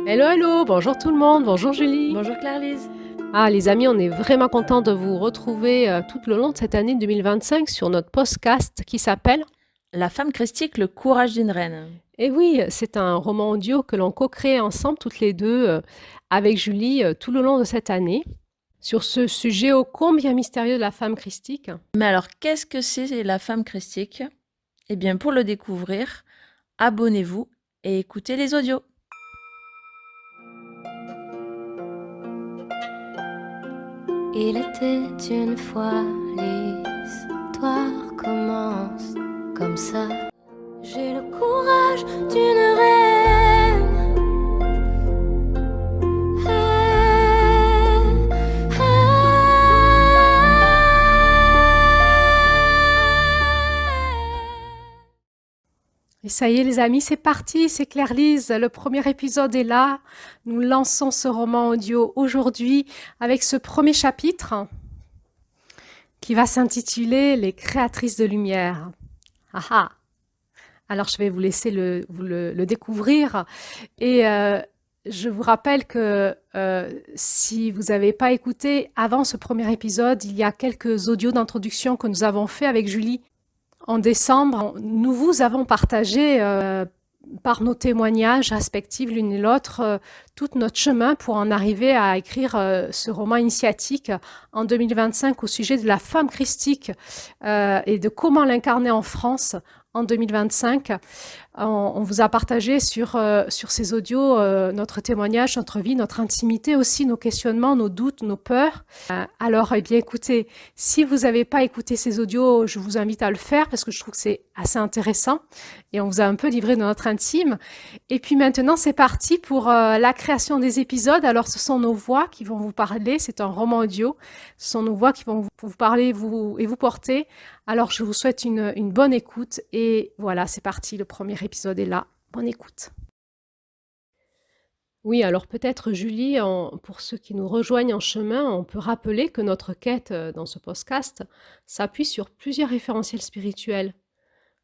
Hello, hello, bonjour tout le monde, bonjour Julie. Bonjour Claire-Lise. Ah les amis, on est vraiment content de vous retrouver tout le long de cette année 2025 sur notre podcast qui s'appelle La femme christique, le courage d'une reine. Et oui, c'est un roman audio que l'on co-crée ensemble toutes les deux avec Julie tout le long de cette année sur ce sujet ô combien mystérieux de la femme christique. Mais alors, qu'est-ce que c'est la femme christique? Eh bien, pour le découvrir, abonnez-vous et écoutez les audios. Il était une fois, l'histoire commence comme ça. J'ai le courage d'une reine. Et ça y est les amis, c'est parti, c'est Claire-Lise, le premier épisode est là. Nous lançons ce roman audio aujourd'hui avec ce premier chapitre qui va s'intituler Les créatrices de lumière. Ah ah. Alors je vais vous laisser le découvrir et je vous rappelle que si vous n'avez pas écouté avant ce premier épisode, il y a quelques audios d'introduction que nous avons fait avec Julie en décembre. Nous vous avons partagé par nos témoignages respectifs l'une et l'autre tout notre chemin pour en arriver à écrire ce roman initiatique en 2025 au sujet de la femme christique et de comment l'incarner en France en 2025. On vous a partagé sur ces audios notre témoignage, notre vie, notre intimité aussi, nos questionnements, nos doutes, nos peurs. Alors, eh bien, écoutez, si vous n'avez pas écouté ces audios, je vous invite à le faire parce que je trouve que c'est assez intéressant et on vous a un peu livré de notre intime. Et puis maintenant, c'est parti pour la création des épisodes. Alors, ce sont nos voix qui vont vous parler. C'est un roman audio. Ce sont nos voix qui vont vous parler et vous porter. Alors, je vous souhaite une bonne écoute et voilà, c'est parti, le premier épisode est là. Bonne écoute. Oui, alors peut-être Julie, pour ceux qui nous rejoignent en chemin, on peut rappeler que notre quête dans ce podcast s'appuie sur plusieurs référentiels spirituels,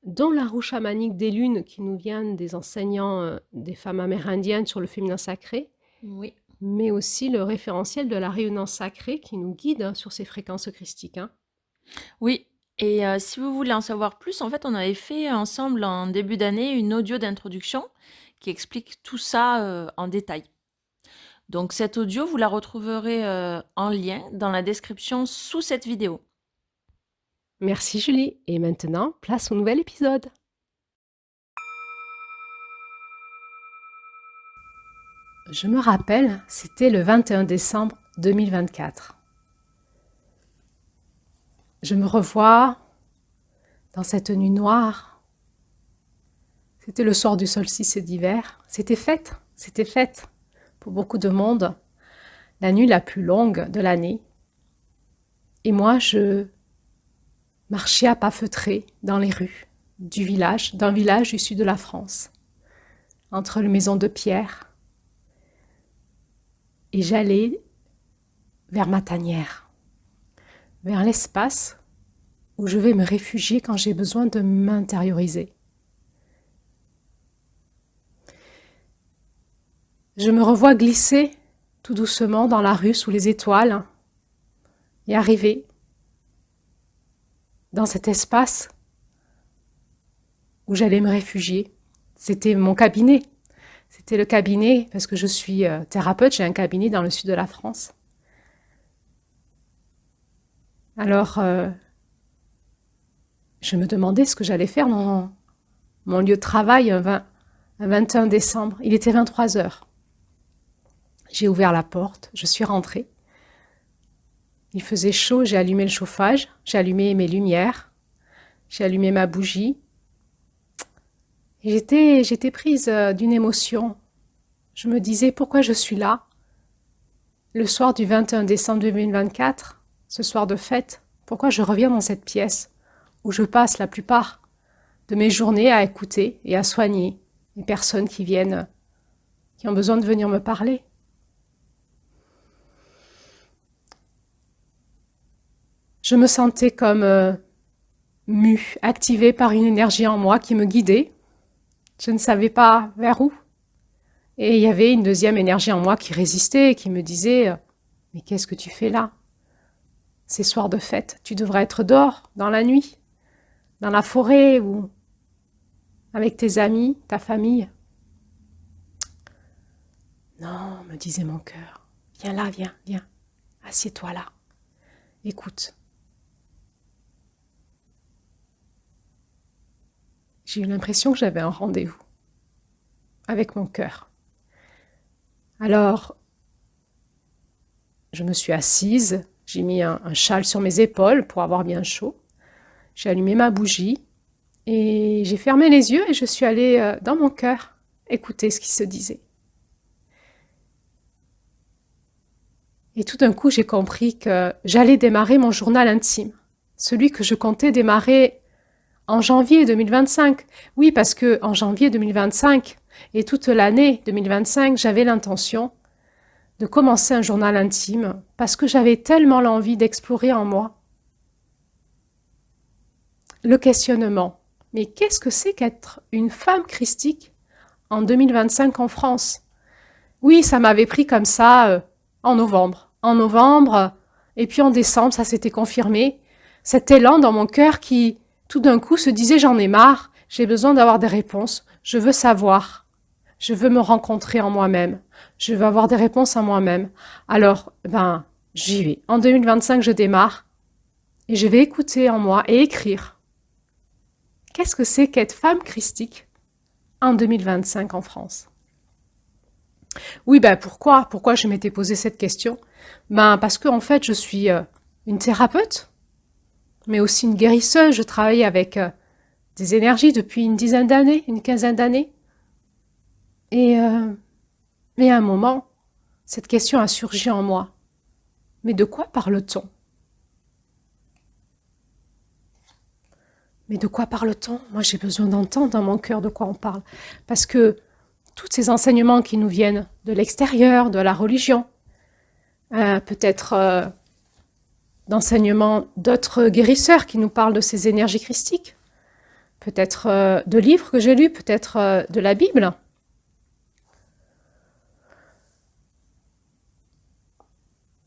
dont la roue chamanique des lunes qui nous vient des enseignants des femmes amérindiennes sur le féminin sacré, Oui. mais aussi le référentiel de la rayonnance sacrée qui nous guide sur ces fréquences christiques. Oui. Et si vous voulez en savoir plus, en fait, on avait fait ensemble en début d'année une audio d'introduction qui explique tout ça en détail. Donc, cette audio, vous la retrouverez en lien dans la description sous cette vidéo. Merci Julie. Et maintenant, place au nouvel épisode. Je me rappelle, c'était le 21 décembre 2024. Je me revois dans cette nuit noire. C'était le soir du solstice d'hiver. C'était fête pour beaucoup de monde. La nuit la plus longue de l'année. Et moi, je marchais à pas feutrés dans les rues d'un village du sud de la France, entre les maisons de pierre. Et j'allais vers ma tanière, vers l'espace où je vais me réfugier quand j'ai besoin de m'intérioriser. Je me revois glisser tout doucement dans la rue sous les étoiles et arriver dans cet espace où j'allais me réfugier. C'était mon cabinet. C'était le cabinet, parce que je suis thérapeute, j'ai un cabinet dans le sud de la France. Alors, je me demandais ce que j'allais faire dans mon lieu de travail un 21 décembre. Il était 23 heures. J'ai ouvert la porte, je suis rentrée. Il faisait chaud, j'ai allumé le chauffage, j'ai allumé mes lumières, j'ai allumé ma bougie. Et j'étais prise d'une émotion. Je me disais pourquoi je suis là, le soir du 21 décembre 2024, ce soir de fête, pourquoi je reviens dans cette pièce où je passe la plupart de mes journées à écouter et à soigner les personnes qui viennent, qui ont besoin de venir me parler. Je me sentais comme mue, activée par une énergie en moi qui me guidait. Je ne savais pas vers où. Et il y avait une deuxième énergie en moi qui résistait et qui me disait « Mais qu'est-ce que tu fais là? Ces soirs de fête, tu devrais être dehors, dans la nuit, dans la forêt ou avec tes amis, ta famille. » Non, me disait mon cœur. Viens là, viens. Assieds-toi là. Écoute. J'ai eu l'impression que j'avais un rendez-vous avec mon cœur. Alors, je me suis assise, j'ai mis un châle sur mes épaules pour avoir bien chaud. J'ai allumé ma bougie et j'ai fermé les yeux et je suis allée dans mon cœur écouter ce qui se disait. Et tout d'un coup, j'ai compris que j'allais démarrer mon journal intime, celui que je comptais démarrer en janvier 2025. Oui, parce que en janvier 2025 et toute l'année 2025, j'avais l'intention de commencer un journal intime parce que j'avais tellement l'envie d'explorer en moi le questionnement. Mais qu'est-ce que c'est qu'être une femme christique en 2025 en France? Oui, ça m'avait pris comme ça en novembre. Et puis en décembre, ça s'était confirmé. Cet élan dans mon cœur qui, tout d'un coup, se disait « j'en ai marre, j'ai besoin d'avoir des réponses, je veux savoir, je veux me rencontrer en moi-même, je veux avoir des réponses en moi-même. » Alors, j'y vais. En 2025, je démarre et je vais écouter en moi et écrire. Qu'est-ce que c'est qu'être femme christique en 2025 en France? Oui, pourquoi je m'étais posé cette question? Parce que en fait, je suis une thérapeute, mais aussi une guérisseuse. Je travaille avec des énergies depuis une dizaine d'années, une quinzaine d'années. Et à un moment, cette question a surgi en moi. Mais de quoi parle-t-on? Mais de quoi parle-t-on? Moi, j'ai besoin d'entendre dans mon cœur de quoi on parle. Parce que tous ces enseignements qui nous viennent de l'extérieur, de la religion, peut-être d'enseignements d'autres guérisseurs qui nous parlent de ces énergies christiques, peut-être de livres que j'ai lus, peut-être de la Bible.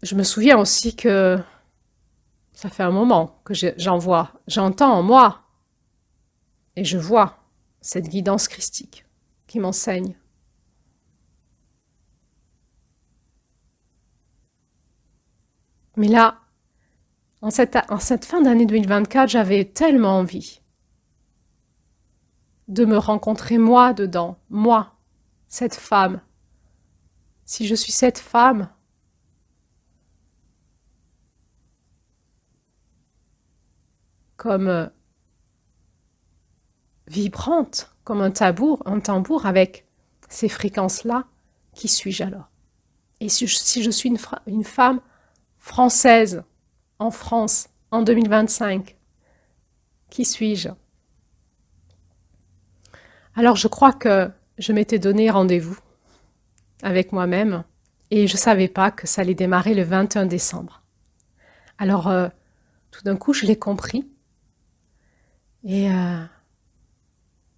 Je me souviens aussi que ça fait un moment que j'entends en moi et je vois cette guidance christique qui m'enseigne. Mais là, en cette fin d'année 2024, j'avais tellement envie de me rencontrer moi dedans, moi, cette femme. Si je suis cette femme, comme vibrante, comme un tambour avec ces fréquences-là, qui suis-je alors? Et si je suis une femme française en France en 2025, qui suis-je? Alors je crois que je m'étais donné rendez-vous avec moi-même et je ne savais pas que ça allait démarrer le 21 décembre. Alors tout d'un coup je l'ai compris et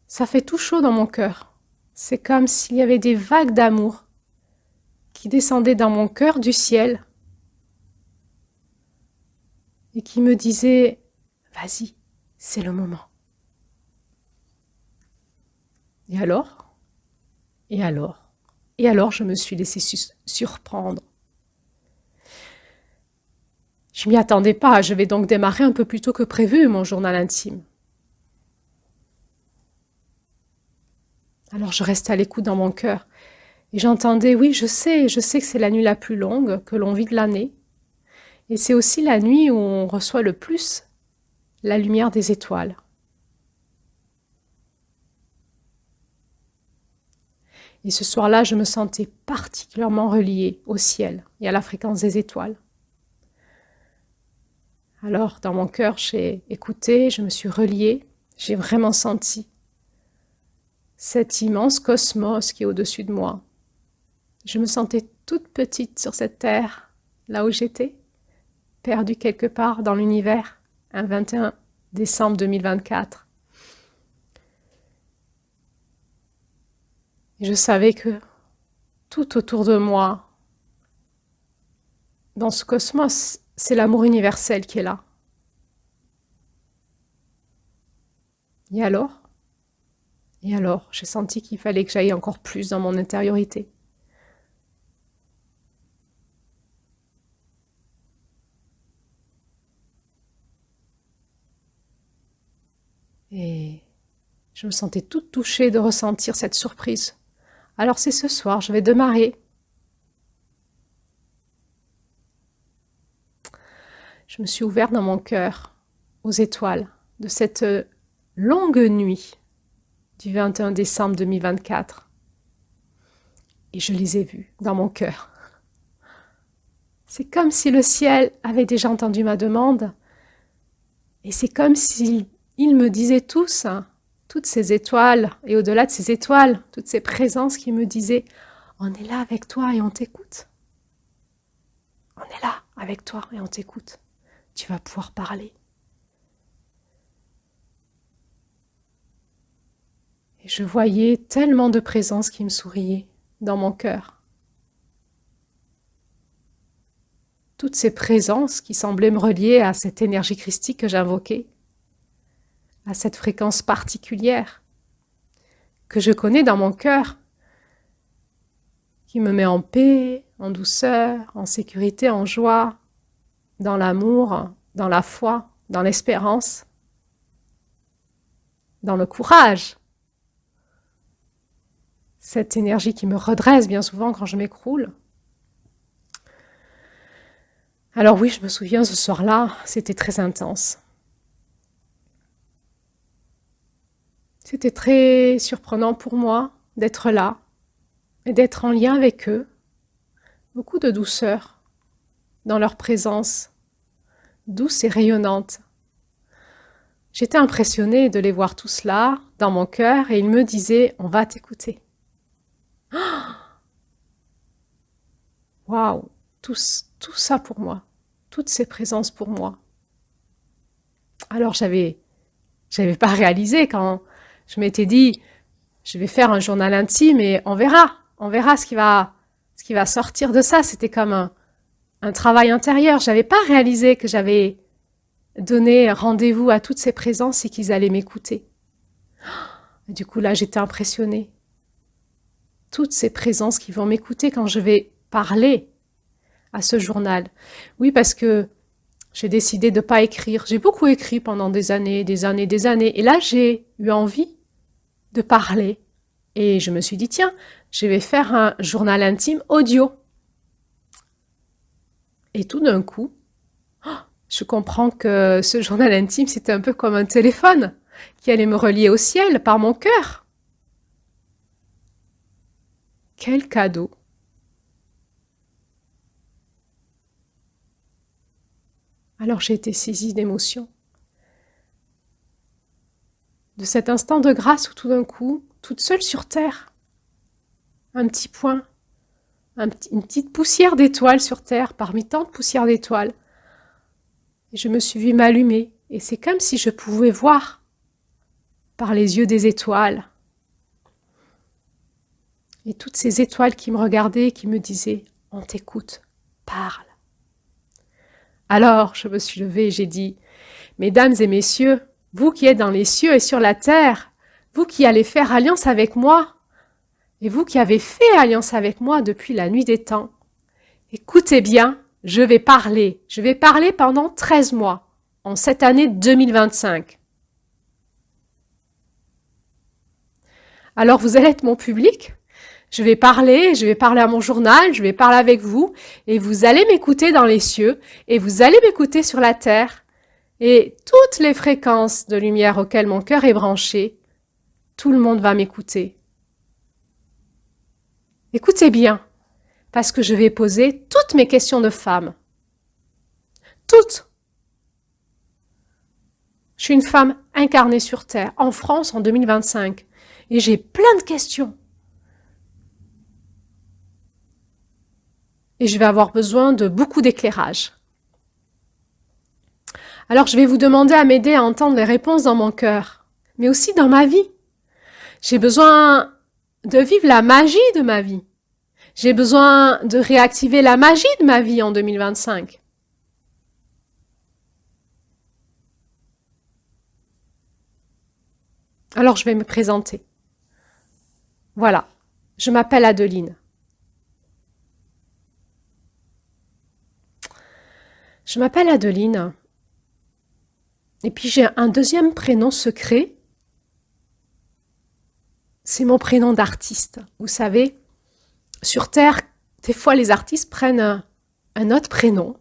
ça fait tout chaud dans mon cœur. C'est comme s'il y avait des vagues d'amour qui descendaient dans mon cœur du ciel et qui me disaient « Vas-y, c'est le moment. » Et alors, je me suis laissée surprendre. Je m'y attendais pas, je vais donc démarrer un peu plus tôt que prévu mon journal intime. Alors je restais à l'écoute dans mon cœur et j'entendais, oui, je sais que c'est la nuit la plus longue que l'on vit de l'année. Et c'est aussi la nuit où on reçoit le plus la lumière des étoiles. Et ce soir-là, je me sentais particulièrement reliée au ciel et à la fréquence des étoiles. Alors, dans mon cœur, j'ai écouté, je me suis reliée, j'ai vraiment senti cet immense cosmos qui est au-dessus de moi. Je me sentais toute petite sur cette terre, là où j'étais, perdue quelque part dans l'univers, un 21 décembre 2024. Et je savais que tout autour de moi, dans ce cosmos, c'est l'amour universel qui est là. Et alors, j'ai senti qu'il fallait que j'aille encore plus dans mon intériorité. Et je me sentais toute touchée de ressentir cette surprise. Alors c'est ce soir, je vais démarrer. Je me suis ouverte dans mon cœur aux étoiles de cette longue nuit du 21 décembre 2024. Et je les ai vues dans mon cœur. C'est comme si le ciel avait déjà entendu ma demande. Et c'est comme s'il me disait tous, toutes ces étoiles, et au-delà de ces étoiles, toutes ces présences qui me disaient « On est là avec toi et on t'écoute. On est là avec toi et on t'écoute. Tu vas pouvoir parler. » Et je voyais tellement de présences qui me souriaient dans mon cœur. Toutes ces présences qui semblaient me relier à cette énergie christique que j'invoquais, à cette fréquence particulière que je connais dans mon cœur, qui me met en paix, en douceur, en sécurité, en joie, dans l'amour, dans la foi, dans l'espérance, dans le courage. Cette énergie qui me redresse bien souvent quand je m'écroule. Alors oui, je me souviens, ce soir-là, c'était très intense. C'était très surprenant pour moi d'être là et d'être en lien avec eux. Beaucoup de douceur dans leur présence, douce et rayonnante. J'étais impressionnée de les voir tous là, dans mon cœur, et ils me disaient « On va t'écouter ». Waouh, tout ça pour moi, toutes ces présences pour moi. Alors j'avais pas réalisé quand je m'étais dit je vais faire un journal intime et on verra ce qui va sortir de ça. C'était comme un travail intérieur. J'avais pas réalisé que j'avais donné rendez-vous à toutes ces présences et qu'ils allaient m'écouter. Et du coup là j'étais impressionnée. Toutes ces présences qui vont m'écouter quand je vais parler à ce journal. Oui, parce que j'ai décidé de ne pas écrire. J'ai beaucoup écrit pendant des années. Et là, j'ai eu envie de parler. Et je me suis dit, tiens, je vais faire un journal intime audio. Et tout d'un coup, je comprends que ce journal intime, c'était un peu comme un téléphone qui allait me relier au ciel par mon cœur. Quel cadeau! Alors j'ai été saisie d'émotion. De cet instant de grâce où tout d'un coup, toute seule sur terre, un petit point, une petite poussière d'étoiles sur terre, parmi tant de poussières d'étoiles. Et je me suis vue m'allumer, et c'est comme si je pouvais voir par les yeux des étoiles. Et toutes ces étoiles qui me regardaient et qui me disaient « On t'écoute, parle ». Alors, je me suis levée et j'ai dit « Mesdames et messieurs, vous qui êtes dans les cieux et sur la terre, vous qui allez faire alliance avec moi, et vous qui avez fait alliance avec moi depuis la nuit des temps, écoutez bien, je vais parler pendant 13 mois, en cette année 2025. Alors, vous allez être mon public. Je vais parler à mon journal, je vais parler avec vous, et vous allez m'écouter dans les cieux, et vous allez m'écouter sur la terre, et toutes les fréquences de lumière auxquelles mon cœur est branché, tout le monde va m'écouter. Écoutez bien, parce que je vais poser toutes mes questions de femme. Toutes. Je suis une femme incarnée sur Terre, en France en 2025, et j'ai plein de questions. Et je vais avoir besoin de beaucoup d'éclairage. Alors je vais vous demander à m'aider à entendre les réponses dans mon cœur, mais aussi dans ma vie. J'ai besoin de vivre la magie de ma vie. J'ai besoin de réactiver la magie de ma vie en 2025. Alors, je vais me présenter. Voilà, je m'appelle Adeline. Je m'appelle Adeline. Et puis, j'ai un deuxième prénom secret. C'est mon prénom d'artiste. Vous savez, sur Terre, des fois, les artistes prennent un autre prénom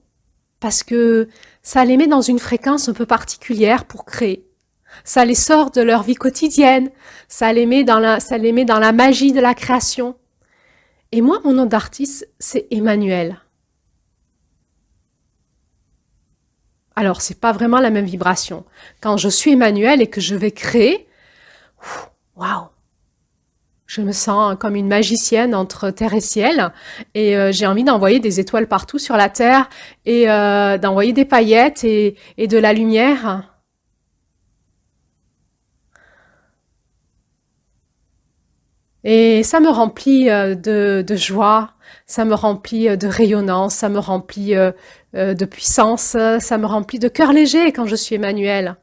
parce que ça les met dans une fréquence un peu particulière pour créer. Ça les sort de leur vie quotidienne, ça les met dans la magie de la création. Et moi, mon nom d'artiste, c'est Emmanuel. Alors, c'est pas vraiment la même vibration. Quand je suis Emmanuel et que je vais créer, waouh! Je me sens comme une magicienne entre terre et ciel et j'ai envie d'envoyer des étoiles partout sur la terre et d'envoyer des paillettes et de la lumière. Et ça me remplit de joie, ça me remplit de rayonnance, ça me remplit de puissance, ça me remplit de cœur léger quand je suis Emmanuel.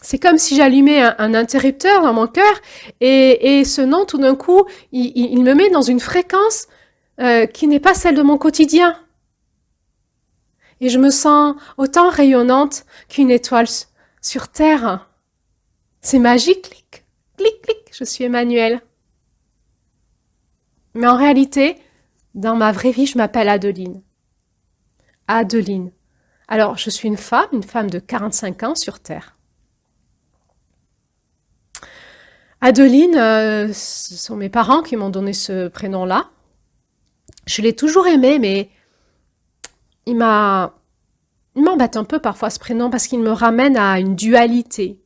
C'est comme si j'allumais un interrupteur dans mon cœur et ce nom, tout d'un coup, il me met dans une fréquence qui n'est pas celle de mon quotidien. Et je me sens autant rayonnante qu'une étoile sur Terre. C'est magique, clic, clic, clic, je suis Emmanuel. Mais en réalité, dans ma vraie vie, je m'appelle Adeline. Adeline. Alors, je suis une femme de 45 ans sur Terre. Adeline, ce sont mes parents qui m'ont donné ce prénom-là. Je l'ai toujours aimé, mais il m'embête un peu parfois ce prénom parce qu'il me ramène à une dualité.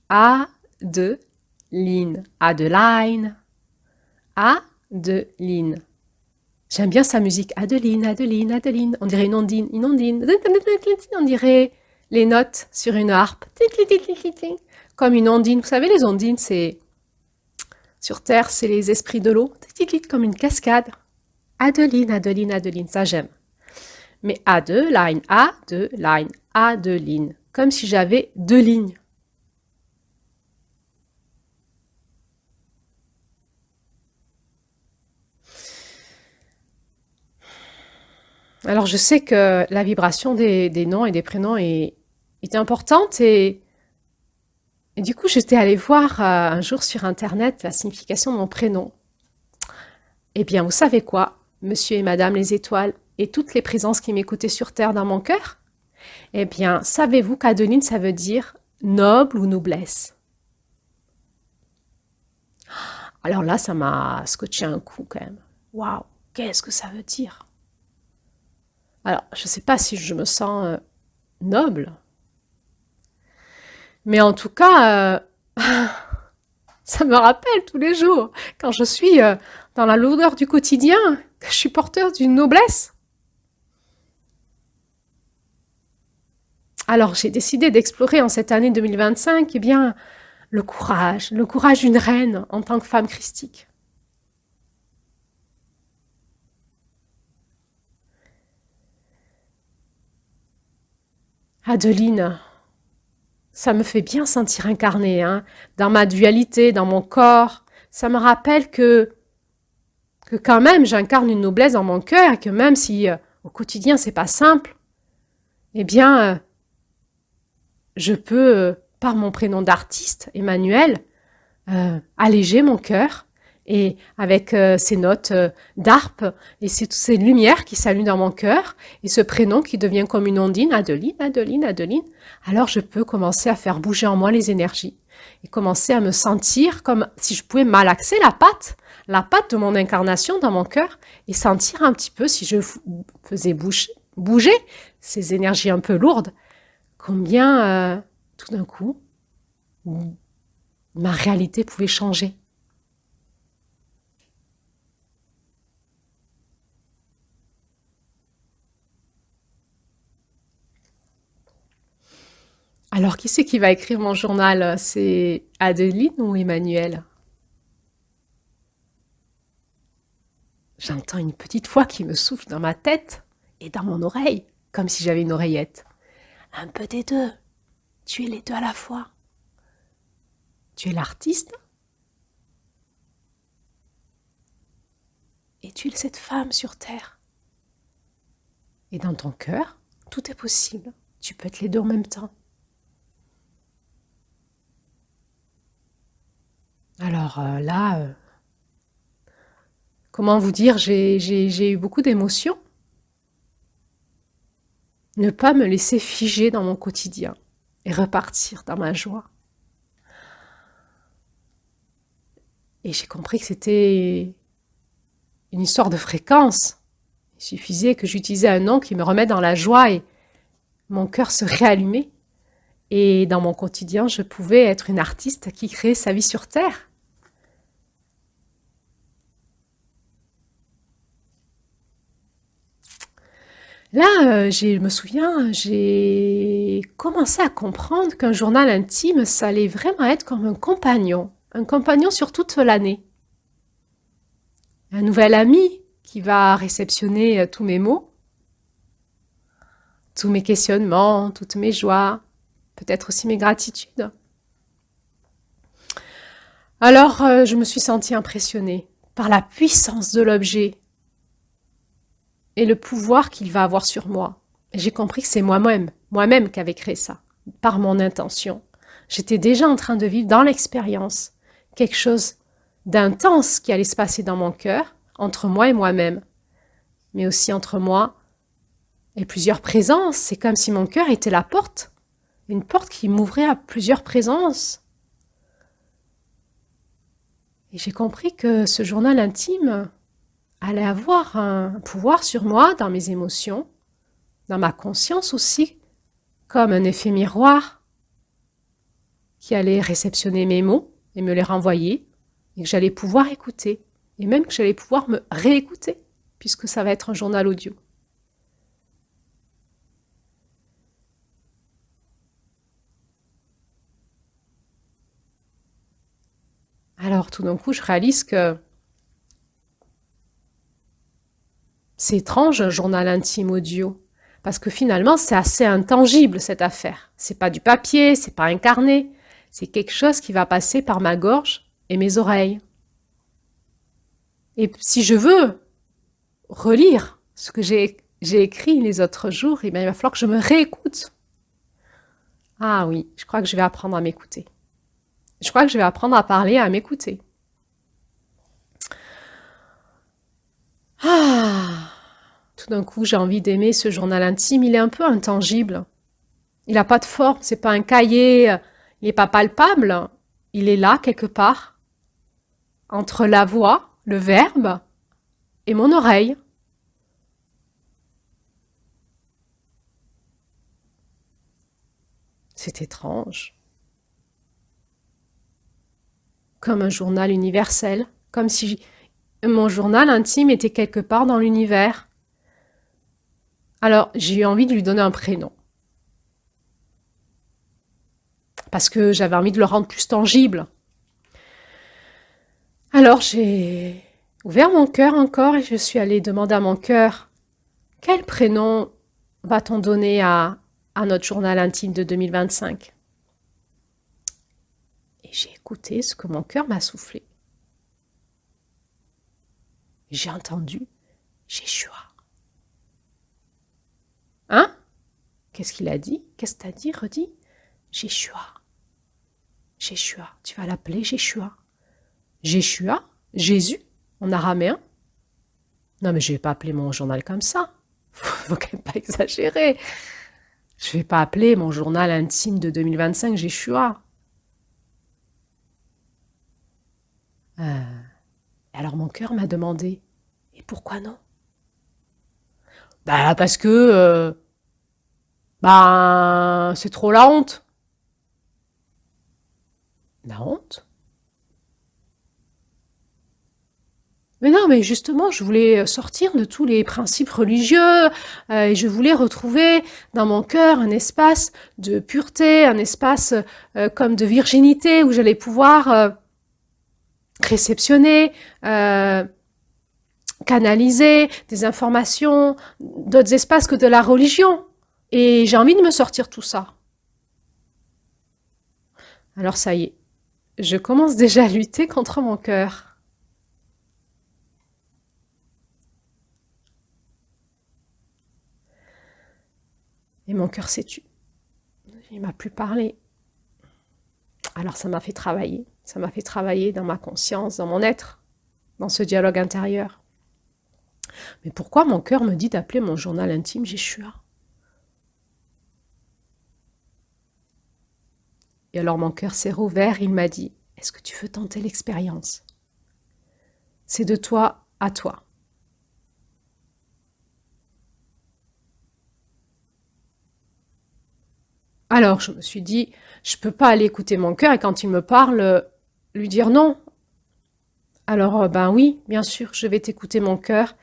Adeline, Adeline, Adeline. J'aime bien sa musique. Adeline, Adeline, Adeline. On dirait une ondine, une ondine. On dirait les notes sur une harpe. Comme une ondine. Vous savez, les ondines, c'est... Sur Terre, c'est les esprits de l'eau. Comme une cascade. Adeline, Adeline, Adeline. Ça, j'aime. Mais Adeline, Adeline, Adeline. Comme si j'avais deux lignes. Alors, je sais que la vibration des noms et des prénoms est importante et du coup, j'étais allée voir un jour sur Internet la signification de mon prénom. Eh bien, vous savez quoi, monsieur et madame les étoiles et toutes les présences qui m'écoutaient sur Terre dans mon cœur? Eh bien, savez-vous qu'Adeline, ça veut dire noble ou noblesse? Alors là, ça m'a scotché un coup quand même. Waouh, qu'est-ce que ça veut dire? Alors, je ne sais pas si je me sens noble, mais en tout cas, ça me rappelle tous les jours, quand je suis dans la lourdeur du quotidien, que je suis porteur d'une noblesse. Alors, j'ai décidé d'explorer en cette année 2025, eh bien, le courage d'une reine en tant que femme christique. Adeline, ça me fait bien sentir incarnée, hein, dans ma dualité, dans mon corps. Ça me rappelle que quand même j'incarne une noblesse dans mon cœur et que même si au quotidien c'est pas simple, eh bien je peux, par mon prénom d'artiste, Emmanuel, alléger mon cœur et avec ces notes d'harpe et toutes ces lumières qui s'allument dans mon cœur et ce prénom qui devient comme une ondine, Adeline, Adeline, Adeline, alors je peux commencer à faire bouger en moi les énergies et commencer à me sentir comme si je pouvais malaxer la patte de mon incarnation dans mon cœur et sentir un petit peu si je faisais bouger ces énergies un peu lourdes, combien tout d'un coup ma réalité pouvait changer. Alors, qui c'est qui va écrire mon journal? C'est Adeline ou Emmanuel? j'entends une petite voix qui me souffle dans ma tête et dans mon oreille, comme si j'avais une oreillette. Un peu des deux. Tu es les deux à la fois. Tu es l'artiste et tu es cette femme sur terre. Et dans ton cœur, tout est possible. Tu peux être les deux en même temps. Alors là, comment vous dire, j'ai eu beaucoup d'émotions. Ne pas me laisser figer dans mon quotidien et repartir dans ma joie. Et j'ai compris que c'était une histoire de fréquence. Il suffisait que j'utilisais un nom qui me remette dans la joie et mon cœur se réallumait. Et dans mon quotidien, je pouvais être une artiste qui crée sa vie sur Terre. Là, je me souviens, j'ai commencé à comprendre qu'un journal intime, ça allait vraiment être comme un compagnon sur toute l'année. Un nouvel ami qui va réceptionner tous mes mots, tous mes questionnements, toutes mes joies, peut-être aussi mes gratitudes. Alors, je me suis sentie impressionnée par la puissance de l'objet et le pouvoir qu'il va avoir sur moi. Et j'ai compris que c'est moi-même qui avais créé ça, par mon intention. J'étais déjà en train de vivre dans l'expérience quelque chose d'intense qui allait se passer dans mon cœur, entre moi et moi-même, mais aussi entre moi et plusieurs présences. C'est comme si mon cœur était la porte, une porte qui m'ouvrait à plusieurs présences. Et j'ai compris que ce journal intime allait avoir un pouvoir sur moi, dans mes émotions, dans ma conscience aussi, comme un effet miroir qui allait réceptionner mes mots et me les renvoyer, et que j'allais pouvoir écouter, et même que j'allais pouvoir me réécouter, puisque ça va être un journal audio. Alors tout d'un coup, je réalise que c'est étrange, un journal intime audio, parce que finalement, c'est assez intangible, cette affaire. C'est pas du papier, c'est pas un carnet, c'est quelque chose qui va passer par ma gorge et mes oreilles. Et si je veux relire ce que j'ai écrit les autres jours, eh bien, il va falloir que je me réécoute. Ah oui, je crois que je vais apprendre à m'écouter. Je crois que je vais apprendre à parler, à m'écouter. Tout d'un coup, j'ai envie d'aimer ce journal intime. Il est un peu intangible. Il n'a pas de forme, c'est pas un cahier, il n'est pas palpable. Il est là, quelque part, entre la voix, le verbe, et mon oreille. C'est étrange. Comme un journal universel, comme si mon journal intime était quelque part dans l'univers. Alors, j'ai eu envie de lui donner un prénom. Parce que j'avais envie de le rendre plus tangible. Alors, j'ai ouvert mon cœur encore et je suis allée demander à mon cœur, quel prénom va-t-on donner à notre journal intime de 2025 ? Et j'ai écouté ce que mon cœur m'a soufflé. J'ai entendu Jéshua. Hein? Qu'est-ce qu'il a dit? Qu'est-ce que t'as dit? Redis. Jéshua. Jéshua. Tu vas l'appeler Jéshua. Jéshua? Jésus? En araméen? Non, mais je vais pas appeler mon journal comme ça. Faut quand même pas exagérer. Je vais pas appeler mon journal intime de 2025 Jéshua. Alors mon cœur m'a demandé, et pourquoi non? Bah parce que c'est trop la honte. La honte? Mais non, mais justement, je voulais sortir de tous les principes religieux et je voulais retrouver dans mon cœur un espace de pureté, un espace comme de virginité où j'allais pouvoir réceptionner canaliser des informations, d'autres espaces que de la religion. Et j'ai envie de me sortir tout ça. Alors ça y est, je commence déjà à lutter contre mon cœur. Et mon cœur s'est tu. Il m'a plus parlé. Alors ça m'a fait travailler. Ça m'a fait travailler dans ma conscience, dans mon être, dans ce dialogue intérieur. Mais pourquoi mon cœur me dit d'appeler mon journal intime Jéshua? Et alors mon cœur s'est rouvert, il m'a dit, est-ce que tu veux tenter l'expérience? C'est de toi à toi. Alors je me suis dit, je ne peux pas aller écouter mon cœur et quand il me parle, lui dire non. Alors ben oui, bien sûr, je vais t'écouter mon cœur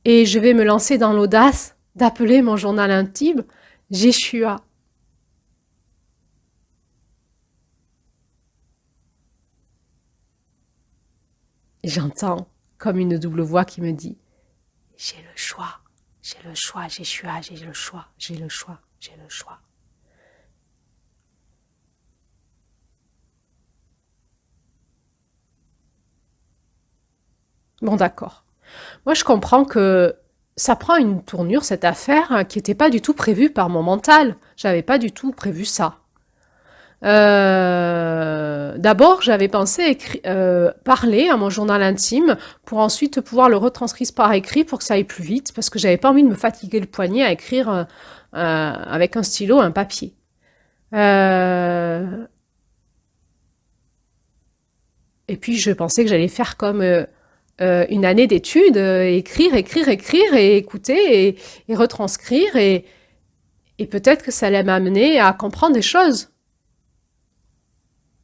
et je vais me lancer dans l'audace d'appeler mon journal intime Jéshua. Et j'entends comme une double voix qui me dit « J'ai le choix, Jéshua, j'ai le choix, j'ai le choix, j'ai le choix. » Bon, d'accord. Moi, je comprends que ça prend une tournure, cette affaire, qui n'était pas du tout prévue par mon mental. J'avais pas du tout prévu ça. D'abord, j'avais pensé parler à mon journal intime pour ensuite pouvoir le retranscrire par écrit pour que ça aille plus vite, parce que j'avais pas envie de me fatiguer le poignet à écrire avec un stylo, un papier. Et puis, je pensais que j'allais faire comme une année d'études, écrire et écouter et retranscrire et peut-être que ça allait m'amener à comprendre des choses.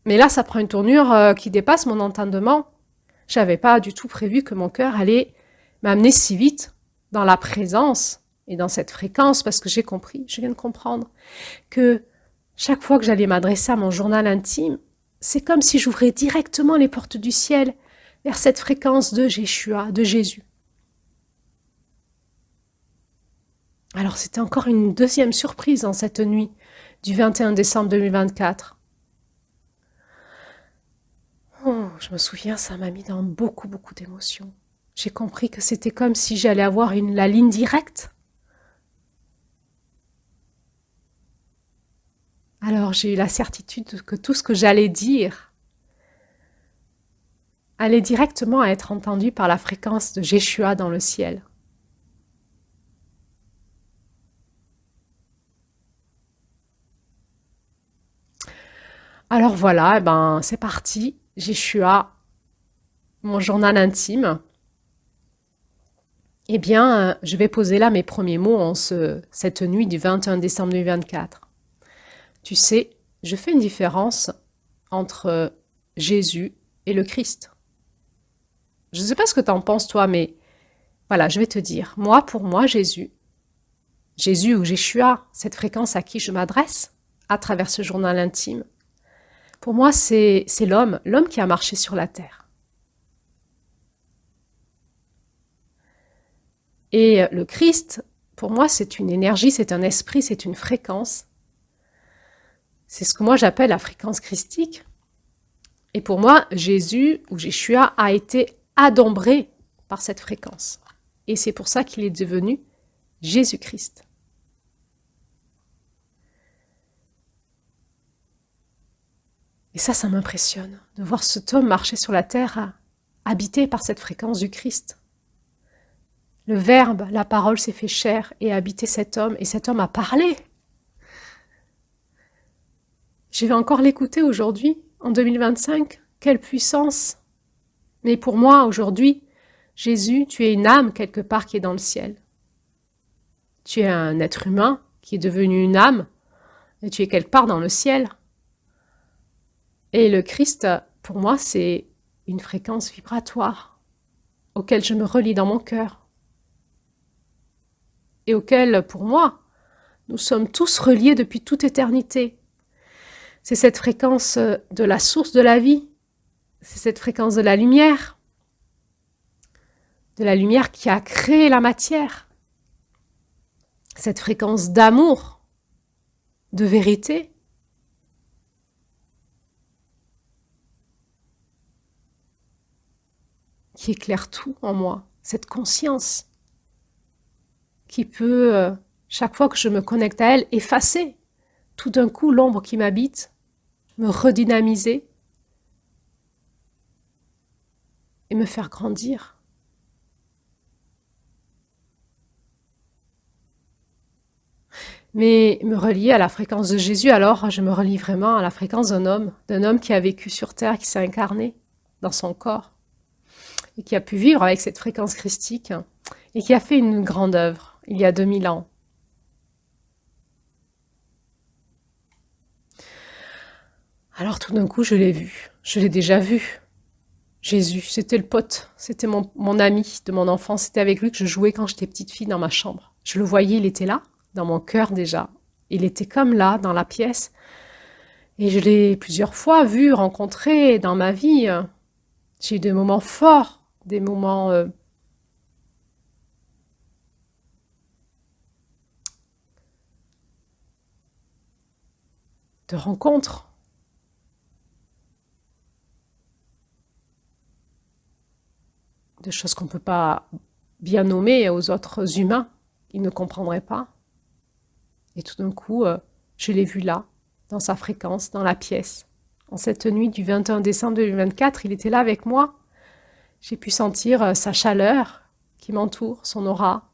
Mais là, ça prend une tournure qui dépasse mon entendement. J'avais pas du tout prévu que mon cœur allait m'amener si vite dans la présence et dans cette fréquence, parce que j'ai compris, je viens de comprendre, que chaque fois que j'allais m'adresser à mon journal intime, c'est comme si j'ouvrais directement les portes du ciel vers cette fréquence de Jéshua, de Jésus. Alors c'était encore une deuxième surprise dans cette nuit du 21 décembre 2024. Oh, je me souviens, ça m'a mis dans beaucoup d'émotions. J'ai compris que c'était comme si j'allais avoir la ligne directe. Alors j'ai eu la certitude que tout ce que j'allais dire allait directement être entendu par la fréquence de Jéshua dans le ciel. Alors voilà, c'est parti. Jéshua, mon journal intime. Eh bien, je vais poser là mes premiers mots en cette nuit du 21 décembre 2024. Tu sais, je fais une différence entre Jésus et le Christ. Je ne sais pas ce que tu en penses, toi, mais voilà, je vais te dire. Pour moi, Jésus ou Jéshua, cette fréquence à qui je m'adresse à travers ce journal intime, pour moi, c'est l'homme qui a marché sur la terre. Et le Christ, pour moi, c'est une énergie, c'est un esprit, c'est une fréquence. C'est ce que moi j'appelle la fréquence christique. Et pour moi, Jésus ou Jéshua a été adombré par cette fréquence. Et c'est pour ça qu'il est devenu Jésus-Christ. Et ça m'impressionne, de voir cet homme marcher sur la terre, habité par cette fréquence du Christ. Le Verbe, la parole s'est fait chair et a habité cet homme, et cet homme a parlé. Je vais encore l'écouter aujourd'hui, en 2025. Quelle puissance! Mais pour moi, aujourd'hui, Jésus, tu es une âme quelque part qui est dans le ciel. Tu es un être humain qui est devenu une âme, et tu es quelque part dans le ciel. Et le Christ, pour moi, c'est une fréquence vibratoire auquel je me relie dans mon cœur. Et auquel, pour moi, nous sommes tous reliés depuis toute éternité. C'est cette fréquence de la source de la vie. C'est cette fréquence de la lumière. de la lumière qui a créé la matière. Cette fréquence d'amour, de vérité. Qui éclaire tout en moi, cette conscience qui peut, chaque fois que je me connecte à elle, effacer tout d'un coup l'ombre qui m'habite, me redynamiser et me faire grandir. Mais me relier à la fréquence de Jésus, alors je me relie vraiment à la fréquence d'un homme qui a vécu sur terre, qui s'est incarné dans son corps et qui a pu vivre avec cette fréquence christique et qui a fait une grande œuvre il y a 2000 ans. Alors tout d'un coup, je l'ai vu, je l'ai déjà vu. Jésus, c'était le pote, c'était mon ami de mon enfance, c'était avec lui que je jouais quand j'étais petite fille dans ma chambre. Je le voyais, il était là, dans mon cœur déjà. Il était comme là, dans la pièce. Et je l'ai plusieurs fois vu, rencontré dans ma vie. J'ai eu des moments forts, des moments de rencontres. De choses qu'on ne peut pas bien nommer aux autres humains. Ils ne comprendraient pas. Et tout d'un coup, je l'ai vu là, dans sa fréquence, dans la pièce. En cette nuit du 21 décembre 2024, il était là avec moi. J'ai pu sentir sa chaleur qui m'entoure, son aura.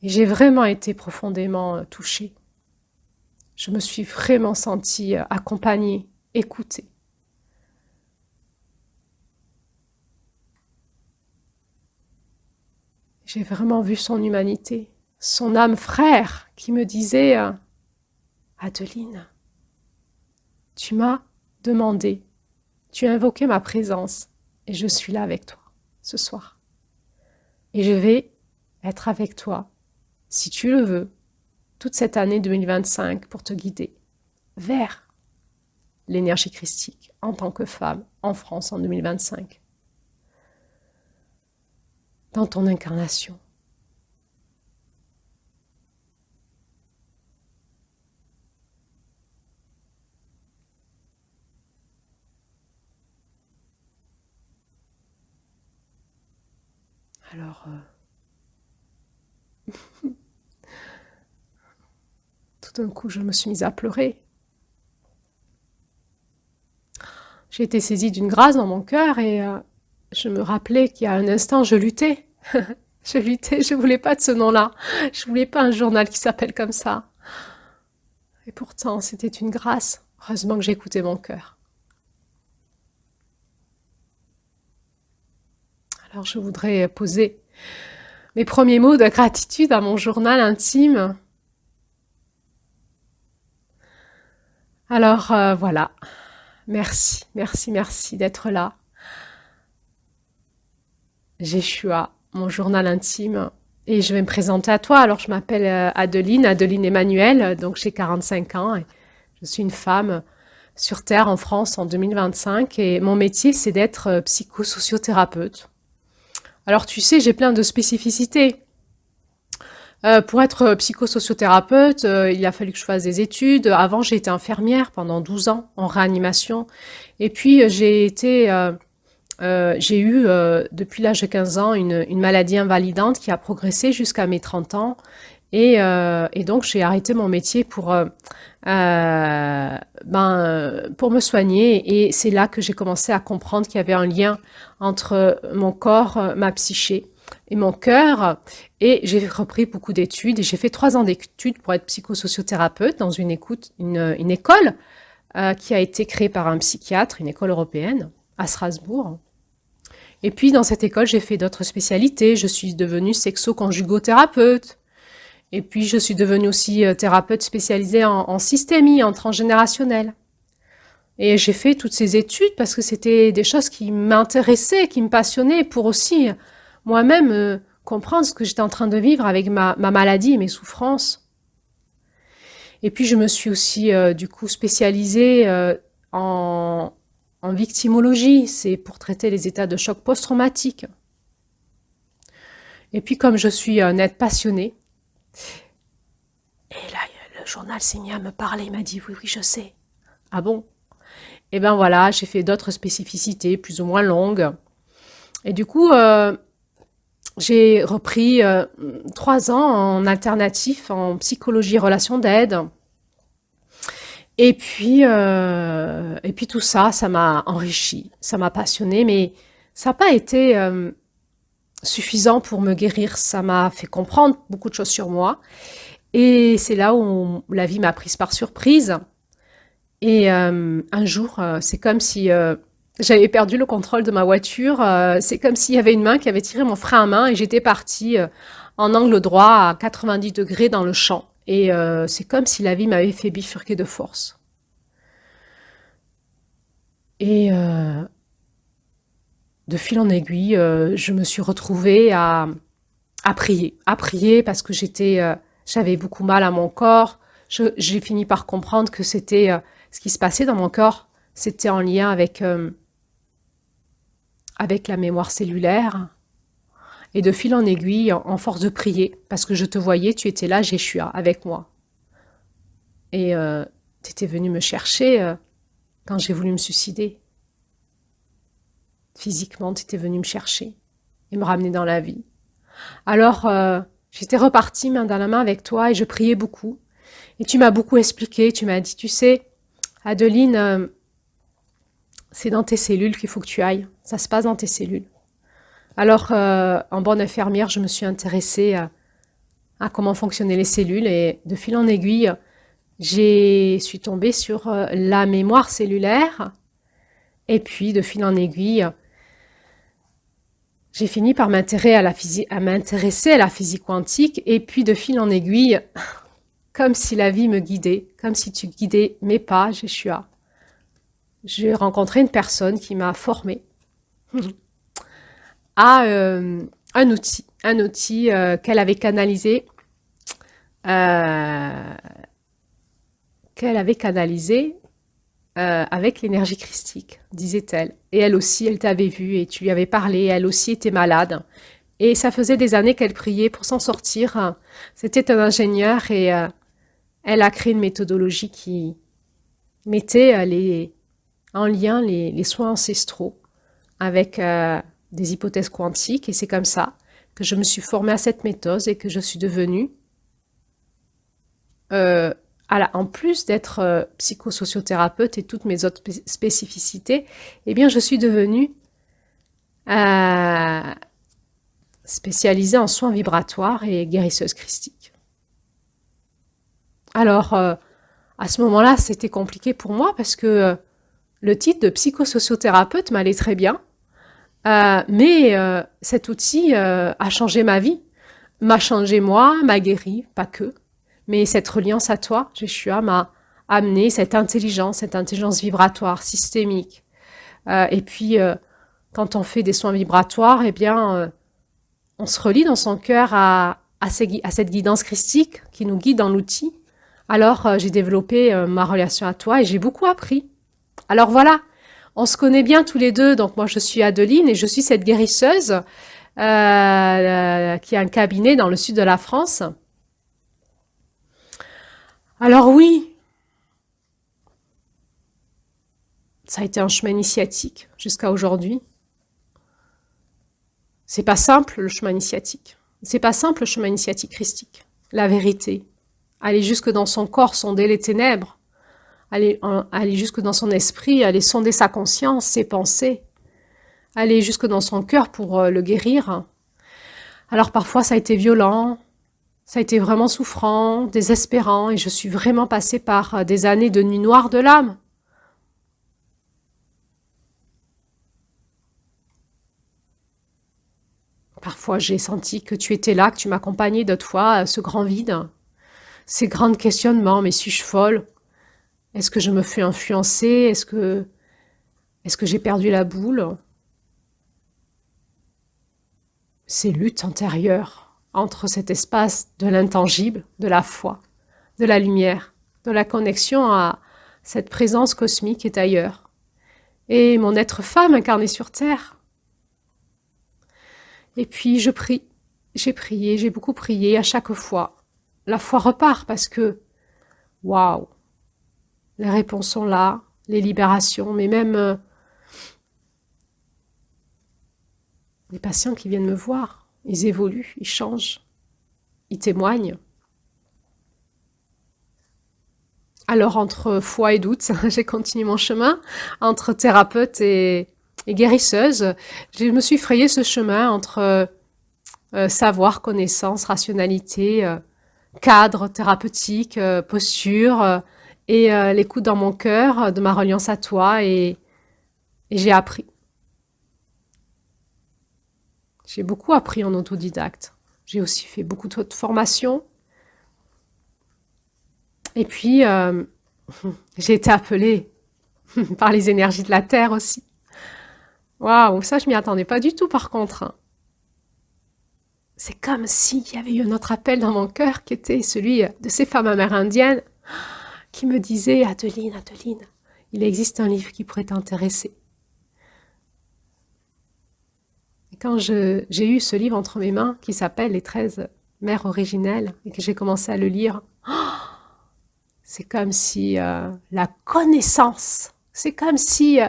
Et j'ai vraiment été profondément touchée. Je me suis vraiment sentie accompagnée, écoutée. J'ai vraiment vu son humanité, son âme frère qui me disait « Adeline, tu m'as demandé, tu as invoqué ma présence et je suis là avec toi ce soir. Et je vais être avec toi, si tu le veux, toute cette année 2025 pour te guider vers l'énergie christique en tant que femme en France en 2025. Dans ton incarnation. » Alors, tout d'un coup, je me suis mise à pleurer. J'ai été saisie d'une grâce dans mon cœur et je me rappelais qu'il y a un instant, je luttais. Je luttais, je voulais pas de ce nom-là. Je voulais pas un journal qui s'appelle comme ça. Et pourtant, c'était une grâce. Heureusement que j'ai écouté mon cœur. Alors, je voudrais poser mes premiers mots de gratitude à mon journal intime. Alors, voilà. Merci, merci, merci d'être là. Jeshua, mon journal intime. Et je vais me présenter à toi. Alors, je m'appelle Adeline Emmanuel, donc j'ai 45 ans. Et je suis une femme sur Terre en France en 2025. Et mon métier, c'est d'être psychosociothérapeute. Alors, tu sais, j'ai plein de spécificités. Pour être psychosociothérapeute, il a fallu que je fasse des études. Avant, j'ai été infirmière pendant 12 ans en réanimation. Et puis, j'ai eu, depuis l'âge de 15 ans, une maladie invalidante qui a progressé jusqu'à mes 30 ans. Et donc, j'ai arrêté mon métier pour me soigner. Et c'est là que j'ai commencé à comprendre qu'il y avait un lien entre mon corps, ma psyché et mon cœur. Et j'ai repris beaucoup d'études. Et j'ai fait 3 ans d'études pour être psychosociothérapeute dans une école qui a été créée par un psychiatre, une école européenne, à Strasbourg. Et puis, dans cette école, j'ai fait d'autres spécialités. Je suis devenue sexo-conjugothérapeute. Et puis, je suis devenue aussi thérapeute spécialisée en systémie, en transgénérationnel. Et j'ai fait toutes ces études parce que c'était des choses qui m'intéressaient, qui me passionnaient, pour aussi moi-même comprendre ce que j'étais en train de vivre avec ma maladie et mes souffrances. Et puis, je me suis aussi, du coup, spécialisée en victimologie, c'est pour traiter les états de choc post-traumatique. Et puis comme je suis un être passionné, et là le journal s'est mis à me parler, il m'a dit oui, oui, je sais. Ah bon? Et ben voilà, j'ai fait d'autres spécificités plus ou moins longues. Et du coup, j'ai repris 3 ans en alternatif en psychologie relation d'aide. Et puis tout ça, ça m'a enrichi, ça m'a passionné, mais ça n'a pas été suffisant pour me guérir. Ça m'a fait comprendre beaucoup de choses sur moi. Et c'est là où la vie m'a prise par surprise. Et un jour, c'est comme si j'avais perdu le contrôle de ma voiture. C'est comme s'il y avait une main qui avait tiré mon frein à main et j'étais partie en angle droit à 90 degrés dans le champ. Et c'est comme si la vie m'avait fait bifurquer de force. Et de fil en aiguille, je me suis retrouvée à prier parce que j'avais beaucoup mal à mon corps. J'ai fini par comprendre que c'était ce qui se passait dans mon corps, c'était en lien avec la mémoire cellulaire. Et de fil en aiguille, en force de prier, parce que je te voyais, tu étais là, Jéshua, avec moi. Et tu étais venu me chercher quand j'ai voulu me suicider. Physiquement, tu étais venu me chercher et me ramener dans la vie. Alors, j'étais repartie main dans la main avec toi et je priais beaucoup. Et tu m'as beaucoup expliqué, tu m'as dit, tu sais, Adeline, c'est dans tes cellules qu'il faut que tu ailles. Ça se passe dans tes cellules. Alors, en bonne infirmière, je me suis intéressée à comment fonctionnaient les cellules et de fil en aiguille, suis tombée sur la mémoire cellulaire et puis de fil en aiguille, j'ai fini par m'intéresser à la physique quantique et puis de fil en aiguille, comme si la vie me guidait, comme si tu guidais mes pas, Jéshua. J'ai rencontré une personne qui m'a formée à un outil qu'elle avait canalisé, avec l'énergie christique, disait-elle. Et elle aussi, elle t'avait vu et tu lui avais parlé, elle aussi était malade. Et ça faisait des années qu'elle priait pour s'en sortir. C'était un ingénieur et elle a créé une méthodologie qui mettait en lien les soins ancestraux avec des hypothèses quantiques. Et c'est comme ça que je me suis formée à cette méthode et que je suis devenue, en plus d'être psychosociothérapeute et toutes mes autres spécificités, eh bien, je suis devenue spécialisée en soins vibratoires et guérisseuse christique. Alors, à ce moment-là, c'était compliqué pour moi parce que le titre de psychosociothérapeute m'allait très bien, mais cet outil a changé ma vie, m'a changé moi, m'a guéri, pas que. Mais cette reliance à toi, Jéshua, m'a amené cette intelligence vibratoire systémique. Et puis, quand on fait des soins vibratoires, eh bien, on se relie dans son cœur à cette guidance christique qui nous guide dans l'outil. Alors, j'ai développé ma relation à toi et j'ai beaucoup appris. Alors voilà, on se connaît bien tous les deux. Donc moi, je suis Adeline et je suis cette guérisseuse qui a un cabinet dans le sud de la France. Alors oui, ça a été un chemin initiatique jusqu'à aujourd'hui. C'est pas simple le chemin initiatique. C'est pas simple le chemin initiatique christique. La vérité. Aller jusque dans son corps, sonder les ténèbres. Aller jusque dans son esprit, aller sonder sa conscience, ses pensées. Aller jusque dans son cœur pour le guérir. Alors parfois ça a été violent. Ça a été vraiment souffrant, désespérant, et je suis vraiment passée par des années de nuit noire de l'âme. Parfois, j'ai senti que tu étais là, que tu m'accompagnais, d'autres fois, ce grand vide, ces grands questionnements, mais suis-je folle? Est-ce que je me fais influencer? Est-ce que j'ai perdu la boule? Ces luttes antérieures entre cet espace de l'intangible, de la foi, de la lumière, de la connexion à cette présence cosmique qui est ailleurs, et mon être femme incarnée sur Terre. Et puis je prie, j'ai prié, j'ai beaucoup prié à chaque fois. La foi repart parce que, waouh, les réponses sont là, les libérations, mais même les patients qui viennent me voir, ils évoluent, ils changent, ils témoignent. Alors, entre foi et doute, j'ai continué mon chemin, entre thérapeute et guérisseuse. Je me suis frayé ce chemin entre savoir, connaissance, rationalité, cadre thérapeutique, posture, et l'écoute dans mon cœur de ma reliance à toi, et j'ai appris. J'ai beaucoup appris en autodidacte. J'ai aussi fait beaucoup de formations. Et puis, j'ai été appelée par les énergies de la Terre aussi. Waouh, ça, je m'y attendais pas du tout par contre. C'est comme s'il y avait eu un autre appel dans mon cœur qui était celui de ces femmes amérindiennes qui me disaient « Adeline, Adeline, il existe un livre qui pourrait t'intéresser. » Et quand j'ai eu ce livre entre mes mains qui s'appelle « Les 13 mères originelles » et que j'ai commencé à le lire, c'est comme si la connaissance, c'est comme si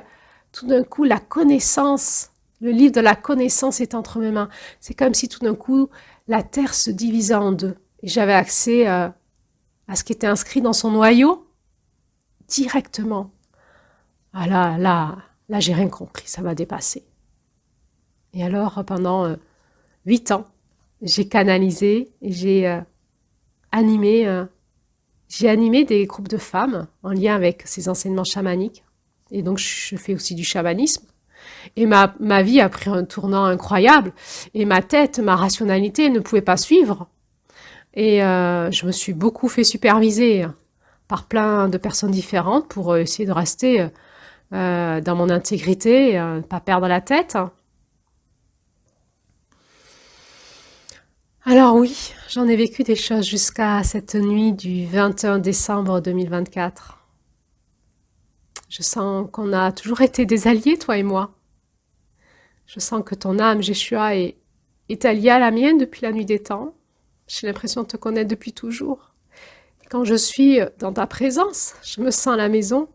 tout d'un coup la connaissance, le livre de la connaissance est entre mes mains. C'est comme si tout d'un coup la terre se divisait en deux. Et j'avais accès à ce qui était inscrit dans son noyau directement. Ah là, j'ai rien compris, ça m'a dépassé. Et alors, pendant 8 ans, j'ai canalisé et j'ai animé des groupes de femmes en lien avec ces enseignements chamaniques. Et donc, je fais aussi du chamanisme. Et ma vie a pris un tournant incroyable. Et ma tête, ma rationalité ne pouvait pas suivre. Et je me suis beaucoup fait superviser par plein de personnes différentes pour essayer de rester dans mon intégrité, ne pas perdre la tête. Alors oui, j'en ai vécu des choses jusqu'à cette nuit du 21 décembre 2024. Je sens qu'on a toujours été des alliés, toi et moi. Je sens que ton âme, Jeshua, est alliée à la mienne depuis la nuit des temps. J'ai l'impression de te connaître depuis toujours. Quand je suis dans ta présence, je me sens à la maison.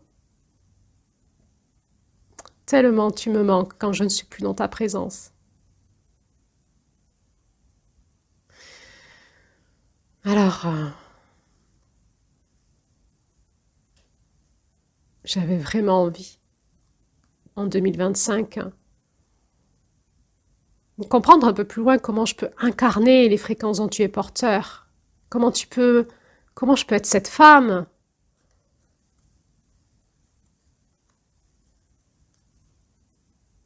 Tellement tu me manques quand je ne suis plus dans ta présence. Alors, j'avais vraiment envie, en 2025, de comprendre un peu plus loin comment je peux incarner les fréquences dont tu es porteur. Comment je peux être cette femme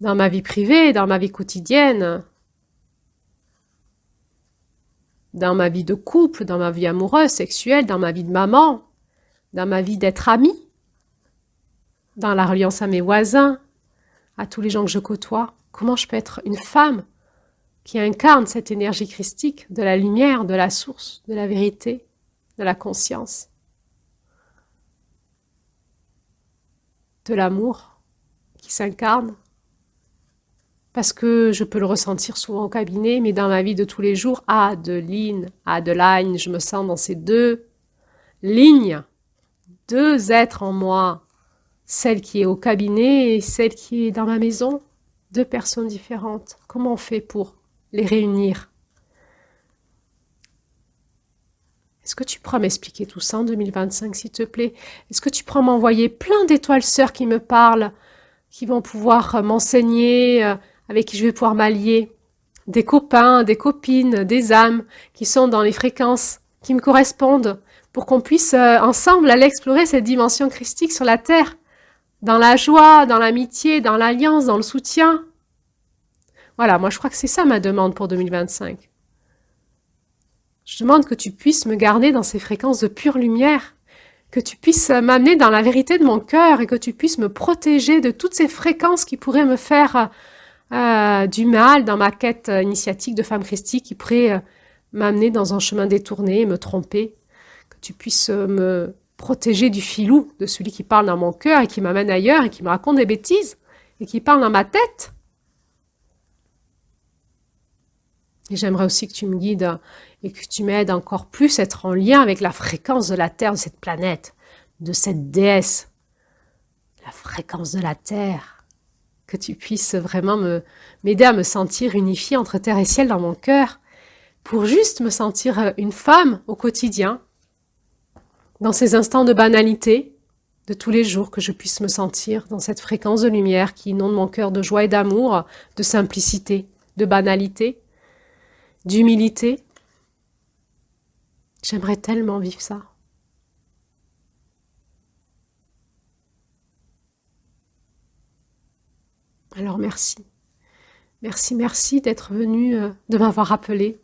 dans ma vie privée, dans ma vie quotidienne, dans ma vie de couple, dans ma vie amoureuse, sexuelle, dans ma vie de maman, dans ma vie d'être amie, dans la reliance à mes voisins, à tous les gens que je côtoie. Comment je peux être une femme qui incarne cette énergie christique de la lumière, de la source, de la vérité, de la conscience, de l'amour qui s'incarne. Parce que je peux le ressentir souvent au cabinet, mais dans ma vie de tous les jours, Adeline, je me sens dans ces deux lignes, deux êtres en moi, celle qui est au cabinet et celle qui est dans ma maison, deux personnes différentes. Comment on fait pour les réunir? Est-ce que tu pourras m'expliquer tout ça en 2025, s'il te plaît? Est-ce que tu pourras m'envoyer plein d'étoiles sœurs qui me parlent, qui vont pouvoir m'enseigner, avec qui je vais pouvoir m'allier? Des copains, des copines, des âmes qui sont dans les fréquences qui me correspondent pour qu'on puisse ensemble aller explorer cette dimension christique sur la terre, dans la joie, dans l'amitié, dans l'alliance, dans le soutien. Voilà, moi je crois que c'est ça ma demande pour 2025. Je demande que tu puisses me garder dans ces fréquences de pure lumière, que tu puisses m'amener dans la vérité de mon cœur et que tu puisses me protéger de toutes ces fréquences qui pourraient me faire du mal dans ma quête initiatique de femme christique, qui pourraient m'amener dans un chemin détourné, me tromper, que tu puisses me protéger du filou de celui qui parle dans mon cœur et qui m'amène ailleurs et qui me raconte des bêtises et qui parle dans ma tête. Et j'aimerais aussi que tu me guides et que tu m'aides encore plus à être en lien avec la fréquence de la Terre, de cette planète, de cette déesse, la fréquence de la Terre. Que tu puisses vraiment m'aider à me sentir unifiée entre terre et ciel dans mon cœur, pour juste me sentir une femme au quotidien, dans ces instants de banalité de tous les jours, que je puisse me sentir dans cette fréquence de lumière qui inonde mon cœur de joie et d'amour, de simplicité, de banalité, d'humilité. J'aimerais tellement vivre ça. Alors merci. Merci, merci d'être venu, de m'avoir appelé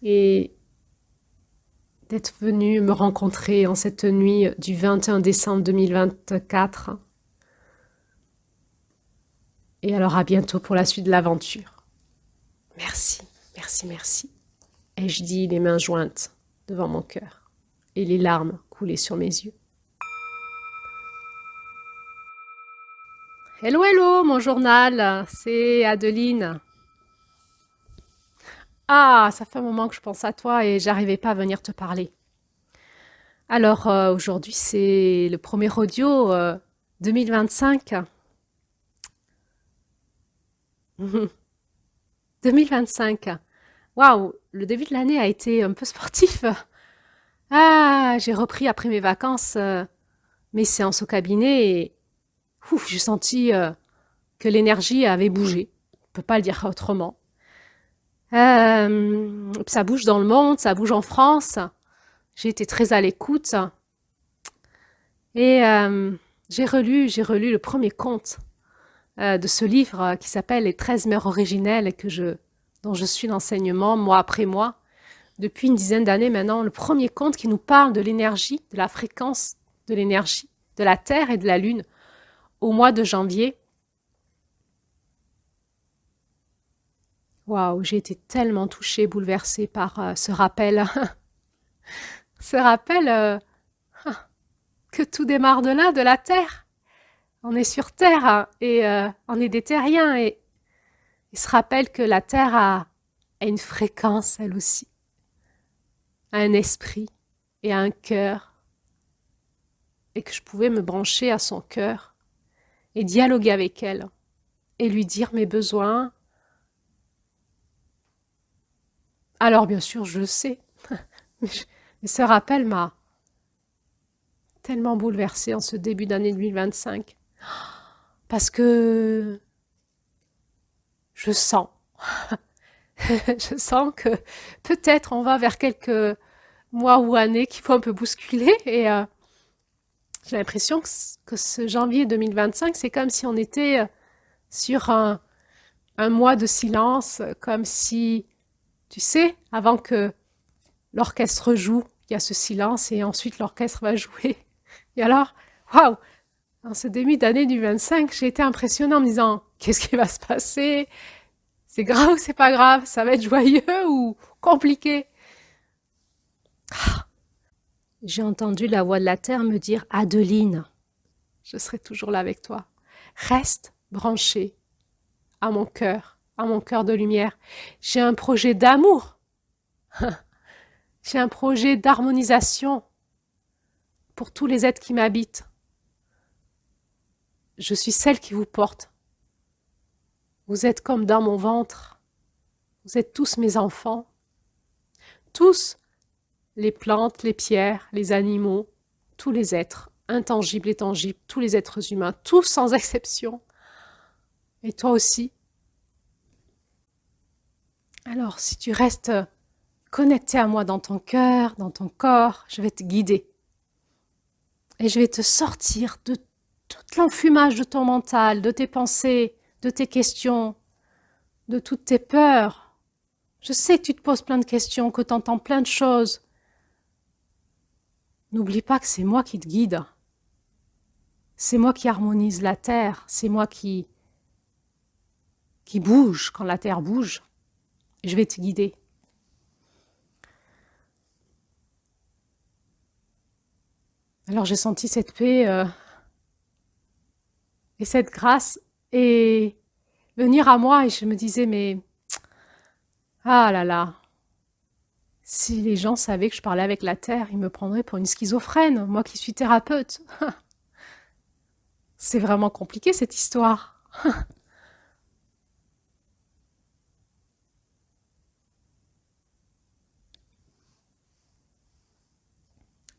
et d'être venu me rencontrer en cette nuit du 21 décembre 2024. Et alors à bientôt pour la suite de l'aventure. Merci, merci, merci. Et je dis les mains jointes devant mon cœur et les larmes coulaient sur mes yeux. Hello, hello, mon journal, c'est Adeline. Ah, ça fait un moment que je pense à toi et j'arrivais pas à venir te parler. Alors aujourd'hui, c'est le premier audio 2025. 2025. Waouh, le début de l'année a été un peu sportif. Ah, j'ai repris après mes vacances mes séances au cabinet et ouf, j'ai senti que l'énergie avait bougé. On peut pas le dire autrement. Ça bouge dans le monde, ça bouge en France. J'ai été très à l'écoute et j'ai relu le premier conte de ce livre qui s'appelle Les 13 mères originelles et dont je suis l'enseignement mois après mois depuis une dizaine d'années maintenant. Le premier conte qui nous parle de l'énergie, de la fréquence de l'énergie, de la Terre et de la Lune au mois de janvier. Waouh, j'ai été tellement touchée, bouleversée par ce rappel. Ce rappel que tout démarre de là, de la Terre. On est sur Terre et on est des terriens et il se rappelle que la Terre a une fréquence, elle aussi, a un esprit et a un cœur et que je pouvais me brancher à son cœur et dialoguer avec elle et lui dire mes besoins. Alors bien sûr, je le sais, mais ce rappel m'a tellement bouleversée en ce début d'année 2025 parce que je sens, je sens que peut-être on va vers quelques mois ou années qu'il faut un peu bousculer et j'ai l'impression que ce janvier 2025, c'est comme si on était sur un mois de silence, comme si, tu sais, avant que l'orchestre joue, il y a ce silence et ensuite l'orchestre va jouer. Et alors, waouh, en ce début d'année du 25, j'ai été impressionnée en me disant, qu'est-ce qui va se passer? C'est grave ou c'est pas grave? Ça va être joyeux ou compliqué? J'ai entendu la voix de la terre me dire, Adeline, je serai toujours là avec toi. Reste branchée à mon cœur de lumière. J'ai un projet d'amour. J'ai un projet d'harmonisation pour tous les êtres qui m'habitent. Je suis celle qui vous porte. Vous êtes comme dans mon ventre. Vous êtes tous mes enfants. Tous, les plantes, les pierres, les animaux, tous les êtres, intangibles et tangibles, tous les êtres humains, tous sans exception. Et toi aussi. Alors, si tu restes connecté à moi dans ton cœur, dans ton corps, je vais te guider. Et je vais te sortir de tout l'enfumage de ton mental, de tes pensées, de tes questions, de toutes tes peurs. Je sais que tu te poses plein de questions, que tu entends plein de choses. N'oublie pas que c'est moi qui te guide. C'est moi qui harmonise la terre. C'est moi qui bouge quand la terre bouge. Et je vais te guider. Alors j'ai senti cette paix et cette grâce et venir à moi et je me disais mais Ah là là, si les gens savaient que je parlais avec la Terre, ils me prendraient pour une schizophrène, moi qui suis thérapeute. C'est vraiment compliqué cette histoire.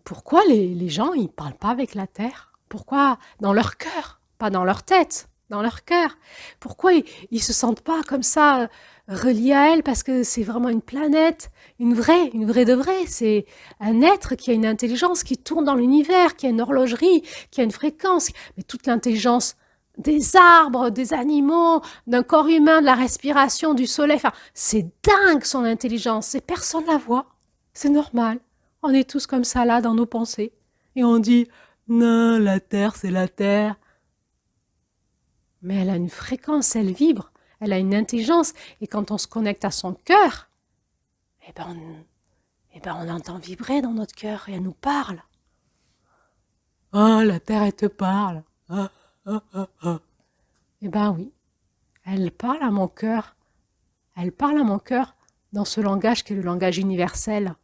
Pourquoi les gens, ils parlent pas avec la Terre? Pourquoi dans leur cœur, pas dans leur tête, dans leur cœur? Pourquoi ils se sentent pas comme ça reliés à elle parce que c'est vraiment une planète, une vraie de vraie. C'est un être qui a une intelligence, qui tourne dans l'univers, qui a une horlogerie, qui a une fréquence. Mais toute l'intelligence des arbres, des animaux, d'un corps humain, de la respiration, du soleil, enfin, c'est dingue son intelligence et personne la voit. C'est normal. On est tous comme ça là dans nos pensées. Et on dit non, la Terre, c'est la Terre. Mais elle a une fréquence, elle vibre, elle a une intelligence. Et quand on se connecte à son cœur, on entend vibrer dans notre cœur et elle nous parle. Ah, la Terre, elle te parle. Ah, ah, ah, ah. Eh ben oui, elle parle à mon cœur. Elle parle à mon cœur dans ce langage qui est le langage universel.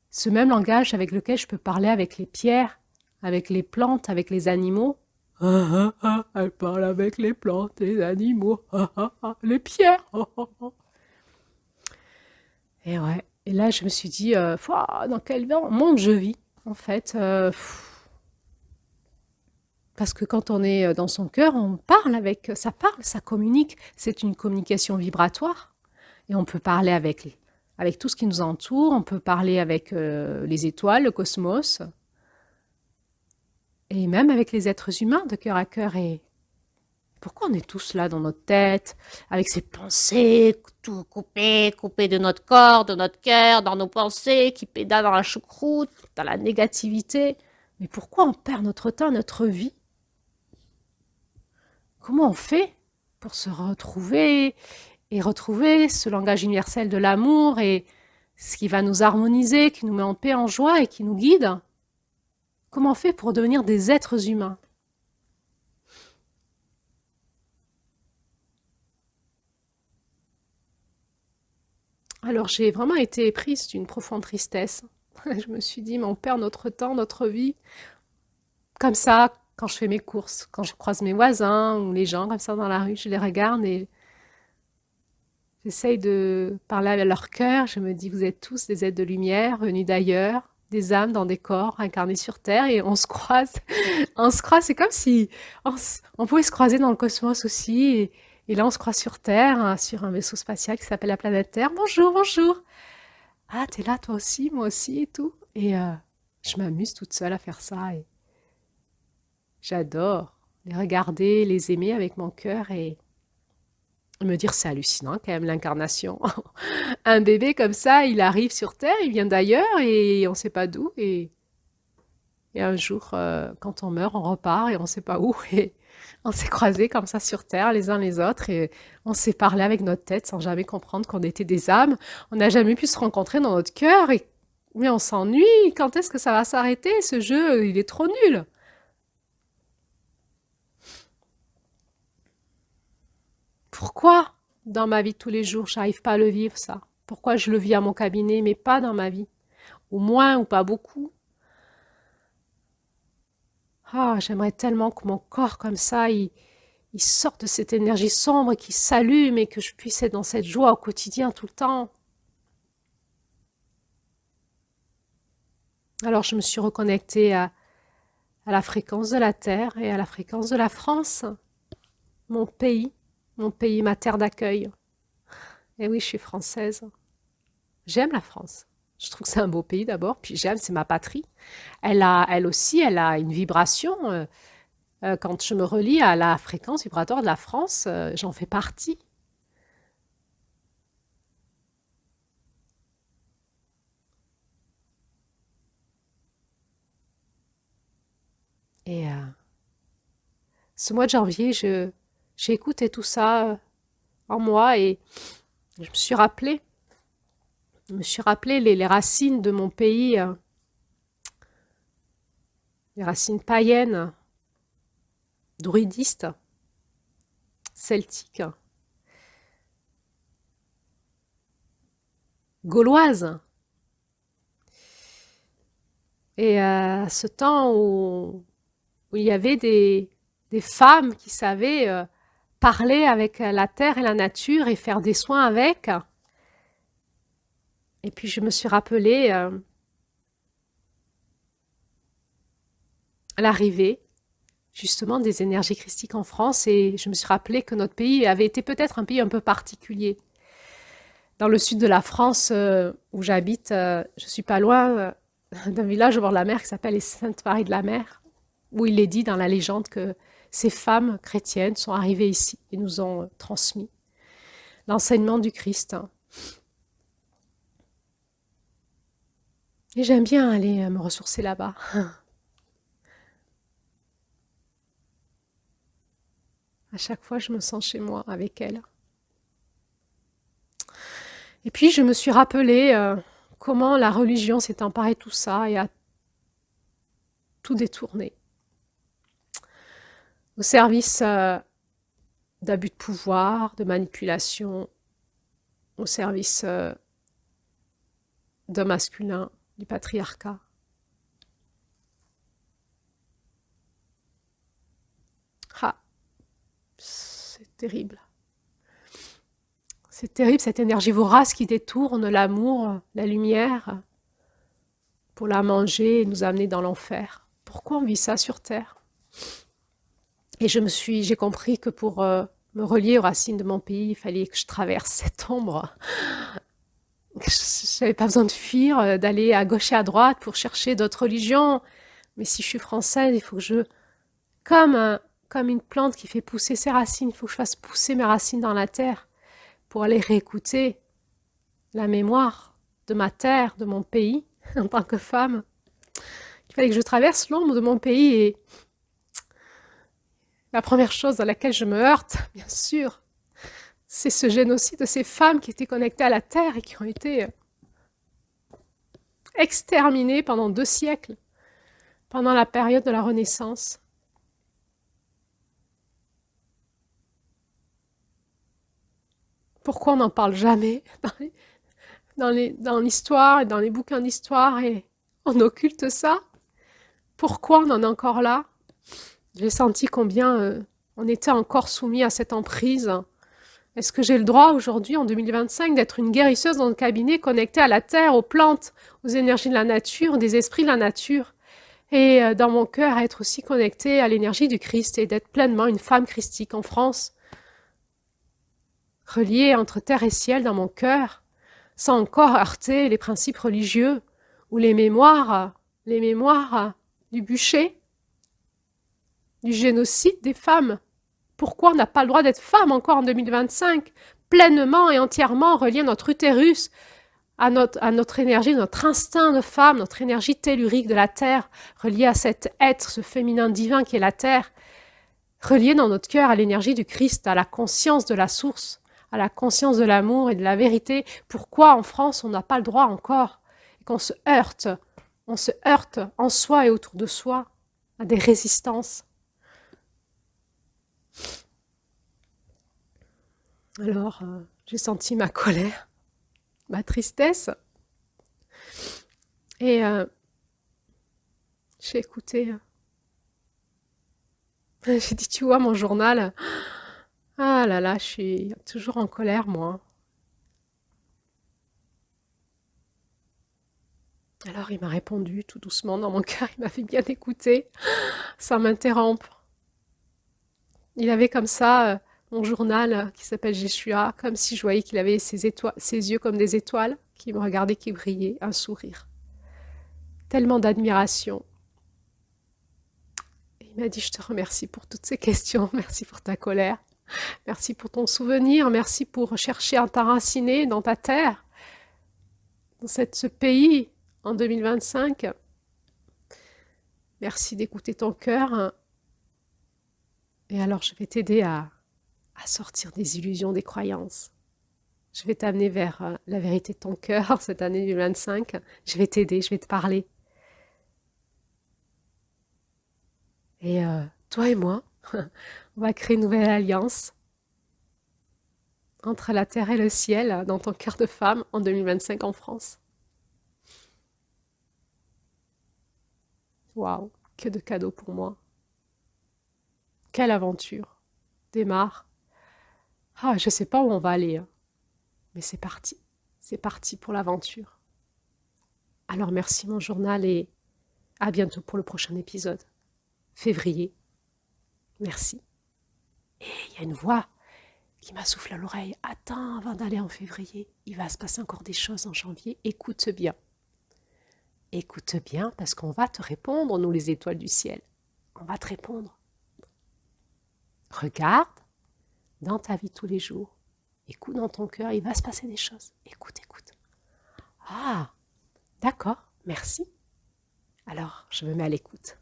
Ce même langage avec lequel je peux parler avec les pierres, avec les plantes, avec les animaux. Ah, ah, ah, elle parle avec les plantes, les animaux, ah, ah, ah, les pierres. Oh, oh, oh. Et ouais. Et là, je me suis dit, dans quel monde je vis, en fait. Parce que quand on est dans son cœur, on parle, ça communique. C'est une communication vibratoire. Et on peut parler avec tout ce qui nous entoure. On peut parler avec les étoiles, le cosmos. Et même avec les êtres humains de cœur à cœur. Et pourquoi on est tous là dans notre tête, avec ces pensées, tout coupé de notre corps, de notre cœur, dans nos pensées, qui pédalent dans la choucroute, dans la négativité. Mais pourquoi on perd notre temps, notre vie? Comment on fait pour se retrouver et retrouver ce langage universel de l'amour et ce qui va nous harmoniser, qui nous met en paix, en joie et qui nous guide? Comment on fait pour devenir des êtres humains? Alors j'ai vraiment été prise d'une profonde tristesse. Je me suis dit, mais on perd notre temps, notre vie. Comme ça, quand je fais mes courses, quand je croise mes voisins ou les gens comme ça dans la rue, je les regarde et j'essaye de parler avec leur cœur. Je me dis, vous êtes tous des êtres de lumière, venus d'ailleurs, des âmes dans des corps incarnés sur Terre et on se croise. On se croise, c'est comme si on pouvait se croiser dans le cosmos aussi. Et là, on se croise sur Terre, hein, sur un vaisseau spatial qui s'appelle la planète Terre. Bonjour, bonjour. Ah, t'es là toi aussi, moi aussi et tout. Et je m'amuse toute seule à faire ça et j'adore les regarder, les aimer avec mon cœur et me dire c'est hallucinant quand même l'incarnation. Un bébé comme ça, il arrive sur Terre, il vient d'ailleurs et on ne sait pas d'où. Et un jour, quand on meurt, on repart et on ne sait pas où. Et on s'est croisés comme ça sur Terre, les uns les autres, et on s'est parlé avec notre tête sans jamais comprendre qu'on était des âmes. On n'a jamais pu se rencontrer dans notre cœur. Mais on s'ennuie. Quand est-ce que ça va s'arrêter? Ce jeu, il est trop nul. Pourquoi dans ma vie de tous les jours, j'arrive pas à le vivre, ça? Pourquoi je le vis à mon cabinet, mais pas dans ma vie? Ou moins, ou pas beaucoup? Ah, j'aimerais tellement que mon corps, comme ça, il sorte de cette énergie sombre qui s'allume et que je puisse être dans cette joie au quotidien tout le temps. Alors, je me suis reconnectée à la fréquence de la Terre et à la fréquence de la France, mon pays, ma terre d'accueil. Et oui, je suis française. J'aime la France. Je trouve que c'est un beau pays d'abord, puis j'aime, c'est ma patrie. Elle aussi, elle a une vibration. Quand je me relie à la fréquence vibratoire de la France, j'en fais partie. Et ce mois de janvier, j'ai écouté tout ça en moi et je me suis rappelé, les racines de mon pays, les racines païennes, druidistes, celtiques. gauloise. Et ce temps où il y avait des femmes qui savaient parler avec la terre et la nature et faire des soins avec. Et puis je me suis rappelé l'arrivée justement des énergies christiques en France et je me suis rappelé que notre pays avait été peut-être un pays un peu particulier. Dans le sud de la France où j'habite, je suis pas loin d'un village au bord de la mer qui s'appelle les Saintes-Maries de la Mer, où il est dit dans la légende que ces femmes chrétiennes sont arrivées ici et nous ont transmis l'enseignement du Christ. Et j'aime bien aller me ressourcer là-bas. À chaque fois, je me sens chez moi avec elles. Et puis, je me suis rappelé comment la religion s'est emparée de tout ça et a tout détourné au service d'abus de pouvoir, de manipulation, au service d'un masculin, du patriarcat. Ah, c'est terrible. C'est terrible cette énergie vorace qui détourne l'amour, la lumière, pour la manger et nous amener dans l'enfer. Pourquoi on vit ça sur Terre? Et j'ai compris que pour me relier aux racines de mon pays, il fallait que je traverse cette ombre. Je n'avais pas besoin de fuir, d'aller à gauche et à droite pour chercher d'autres religions. Mais si je suis française, il faut que comme une plante qui fait pousser ses racines, il faut que je fasse pousser mes racines dans la terre pour aller réécouter la mémoire de ma terre, de mon pays, en tant que femme. Il fallait que je traverse l'ombre de mon pays et la première chose dans laquelle je me heurte, bien sûr, c'est ce génocide de ces femmes qui étaient connectées à la terre et qui ont été exterminées pendant 2 siècles, pendant la période de la Renaissance. Pourquoi on n'en parle jamais dans l'histoire et dans les bouquins d'histoire et on occulte ça? Pourquoi on en est encore là? J'ai senti combien on était encore soumis à cette emprise. Est-ce que j'ai le droit aujourd'hui, en 2025, d'être une guérisseuse dans le cabinet connectée à la terre, aux plantes, aux énergies de la nature, des esprits de la nature et dans mon cœur, être aussi connectée à l'énergie du Christ et d'être pleinement une femme christique en France, reliée entre terre et ciel dans mon cœur, sans encore heurter les principes religieux ou les mémoires du bûcher, du génocide des femmes. Pourquoi on n'a pas le droit d'être femme encore en 2025, pleinement et entièrement reliée à notre utérus, à notre énergie, notre instinct de femme, notre énergie tellurique de la terre, reliée à cet être, ce féminin divin qui est la terre, reliée dans notre cœur à l'énergie du Christ, à la conscience de la source, à la conscience de l'amour et de la vérité. Pourquoi en France on n'a pas le droit encore et qu'on se heurte en soi et autour de soi à des résistances. Alors, j'ai senti ma colère, ma tristesse, et j'ai écouté. J'ai dit, tu vois, mon journal, ah là là, je suis toujours en colère, moi. Alors, il m'a répondu tout doucement dans mon cœur, il m'avait bien écouté, sans m'interrompre. Il avait comme ça mon journal qui s'appelle Jeshua, comme si je voyais qu'il avait ses yeux comme des étoiles, qui me regardaient, qui brillaient, un sourire. Tellement d'admiration. Il m'a dit, je te remercie pour toutes ces questions, merci pour ta colère, merci pour ton souvenir, merci pour chercher à t'enraciner dans ta terre, dans ce pays en 2025. Merci d'écouter ton cœur. Et alors, je vais t'aider à sortir des illusions, des croyances. Je vais t'amener vers la vérité de ton cœur cette année 2025. Je vais t'aider, je vais te parler. Et toi et moi, on va créer une nouvelle alliance entre la terre et le ciel dans ton cœur de femme en 2025 en France. Waouh, que de cadeaux pour moi. Quelle aventure démarre. Ah, je sais pas où on va aller, hein, mais c'est parti. C'est parti pour l'aventure. Alors merci mon journal et à bientôt pour le prochain épisode. Février. Merci. Et il y a une voix qui m'a soufflé à l'oreille. Attends, avant d'aller en février, il va se passer encore des choses en janvier. Écoute bien. Écoute bien parce qu'on va te répondre, nous les étoiles du ciel. On va te répondre. Regarde dans ta vie tous les jours. Écoute dans ton cœur, il va se passer des choses. Écoute, écoute. Ah, d'accord, merci. Alors, je me mets à l'écoute.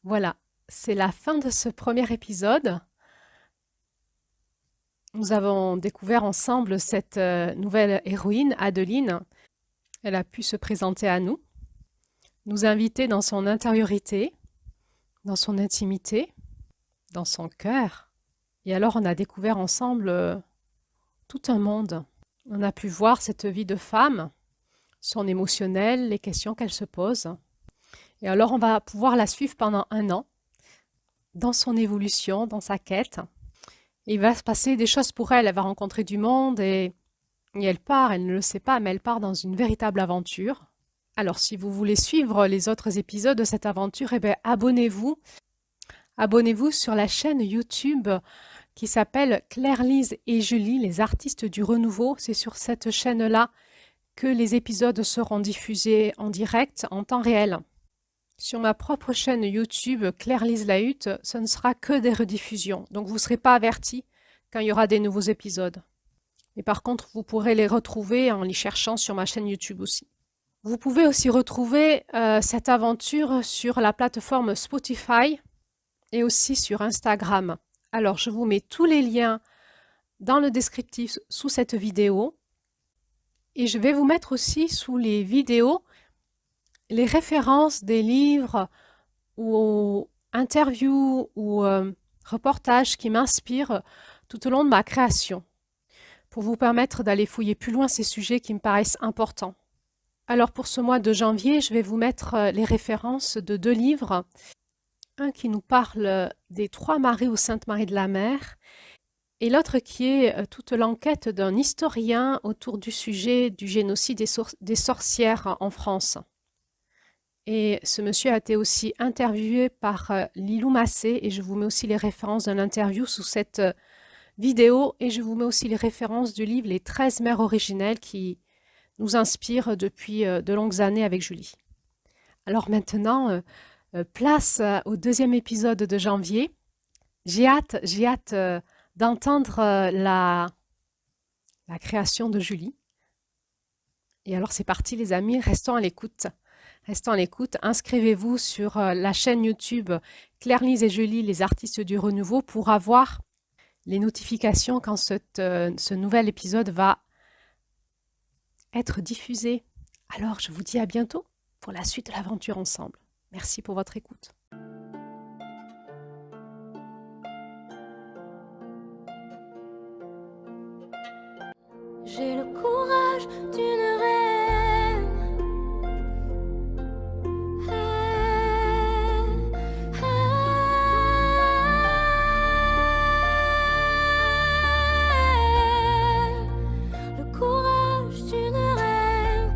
Voilà, c'est la fin de ce premier épisode. Nous avons découvert ensemble cette nouvelle héroïne, Adeline. Elle a pu se présenter à nous, nous inviter dans son intériorité, dans son intimité, dans son cœur. Et alors on a découvert ensemble tout un monde. On a pu voir cette vie de femme, son émotionnel, les questions qu'elle se pose. Et alors on va pouvoir la suivre pendant 1 an, dans son évolution, dans sa quête. Et il va se passer des choses pour elle. Elle va rencontrer du monde et elle part, elle ne le sait pas, mais elle part dans une véritable aventure. Alors si vous voulez suivre les autres épisodes de cette aventure, eh bien, abonnez-vous. Abonnez-vous sur la chaîne YouTube qui s'appelle Claire-Lise et Julie, les artistes du renouveau. C'est sur cette chaîne-là que les épisodes seront diffusés en direct, en temps réel. Sur ma propre chaîne YouTube, Claire-Lise Lahutte, ce ne sera que des rediffusions. Donc vous ne serez pas avertis quand il y aura des nouveaux épisodes. Mais par contre, vous pourrez les retrouver en les cherchant sur ma chaîne YouTube aussi. Vous pouvez aussi retrouver cette aventure sur la plateforme Spotify et aussi sur Instagram. Alors, je vous mets tous les liens dans le descriptif sous cette vidéo. Et je vais vous mettre aussi sous les vidéos les références des livres ou interviews ou reportages qui m'inspirent tout au long de ma création, pour vous permettre d'aller fouiller plus loin ces sujets qui me paraissent importants. Alors pour ce mois de janvier, je vais vous mettre les références de 2 livres. Un qui nous parle des 3 Maries ou Sainte Marie de la Mer, et l'autre qui est toute l'enquête d'un historien autour du sujet du génocide des sorcières en France. Et ce monsieur a été aussi interviewé par Lilou Massé, et je vous mets aussi les références de l'interview sous cette vidéo, et je vous mets aussi les références du livre Les 13 mères originelles qui nous inspire depuis de longues années avec Julie. Alors maintenant, place au 2e épisode de janvier. J'ai hâte d'entendre la création de Julie. Et alors c'est parti les amis, restons à l'écoute. Restons à l'écoute, inscrivez-vous sur la chaîne YouTube Claire-Lise et Julie, les artistes du renouveau, pour avoir les notifications quand ce nouvel épisode va être diffusé. Alors, je vous dis à bientôt pour la suite de l'aventure ensemble. Merci pour votre écoute. J'ai le courage d'une reine. Le courage d'une reine.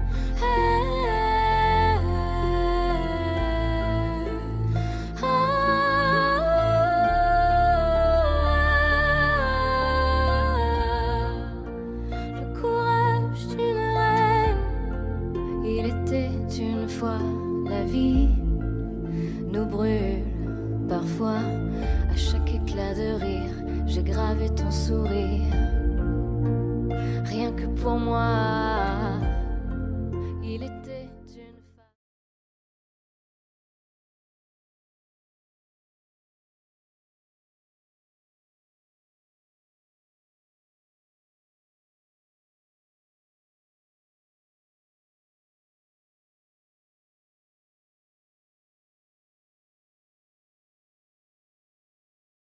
Le courage d'une reine. Il était une fois la vie nous brûle parfois. À chaque éclat de rire, j'ai gravé ton sourire. Rien que pour moi.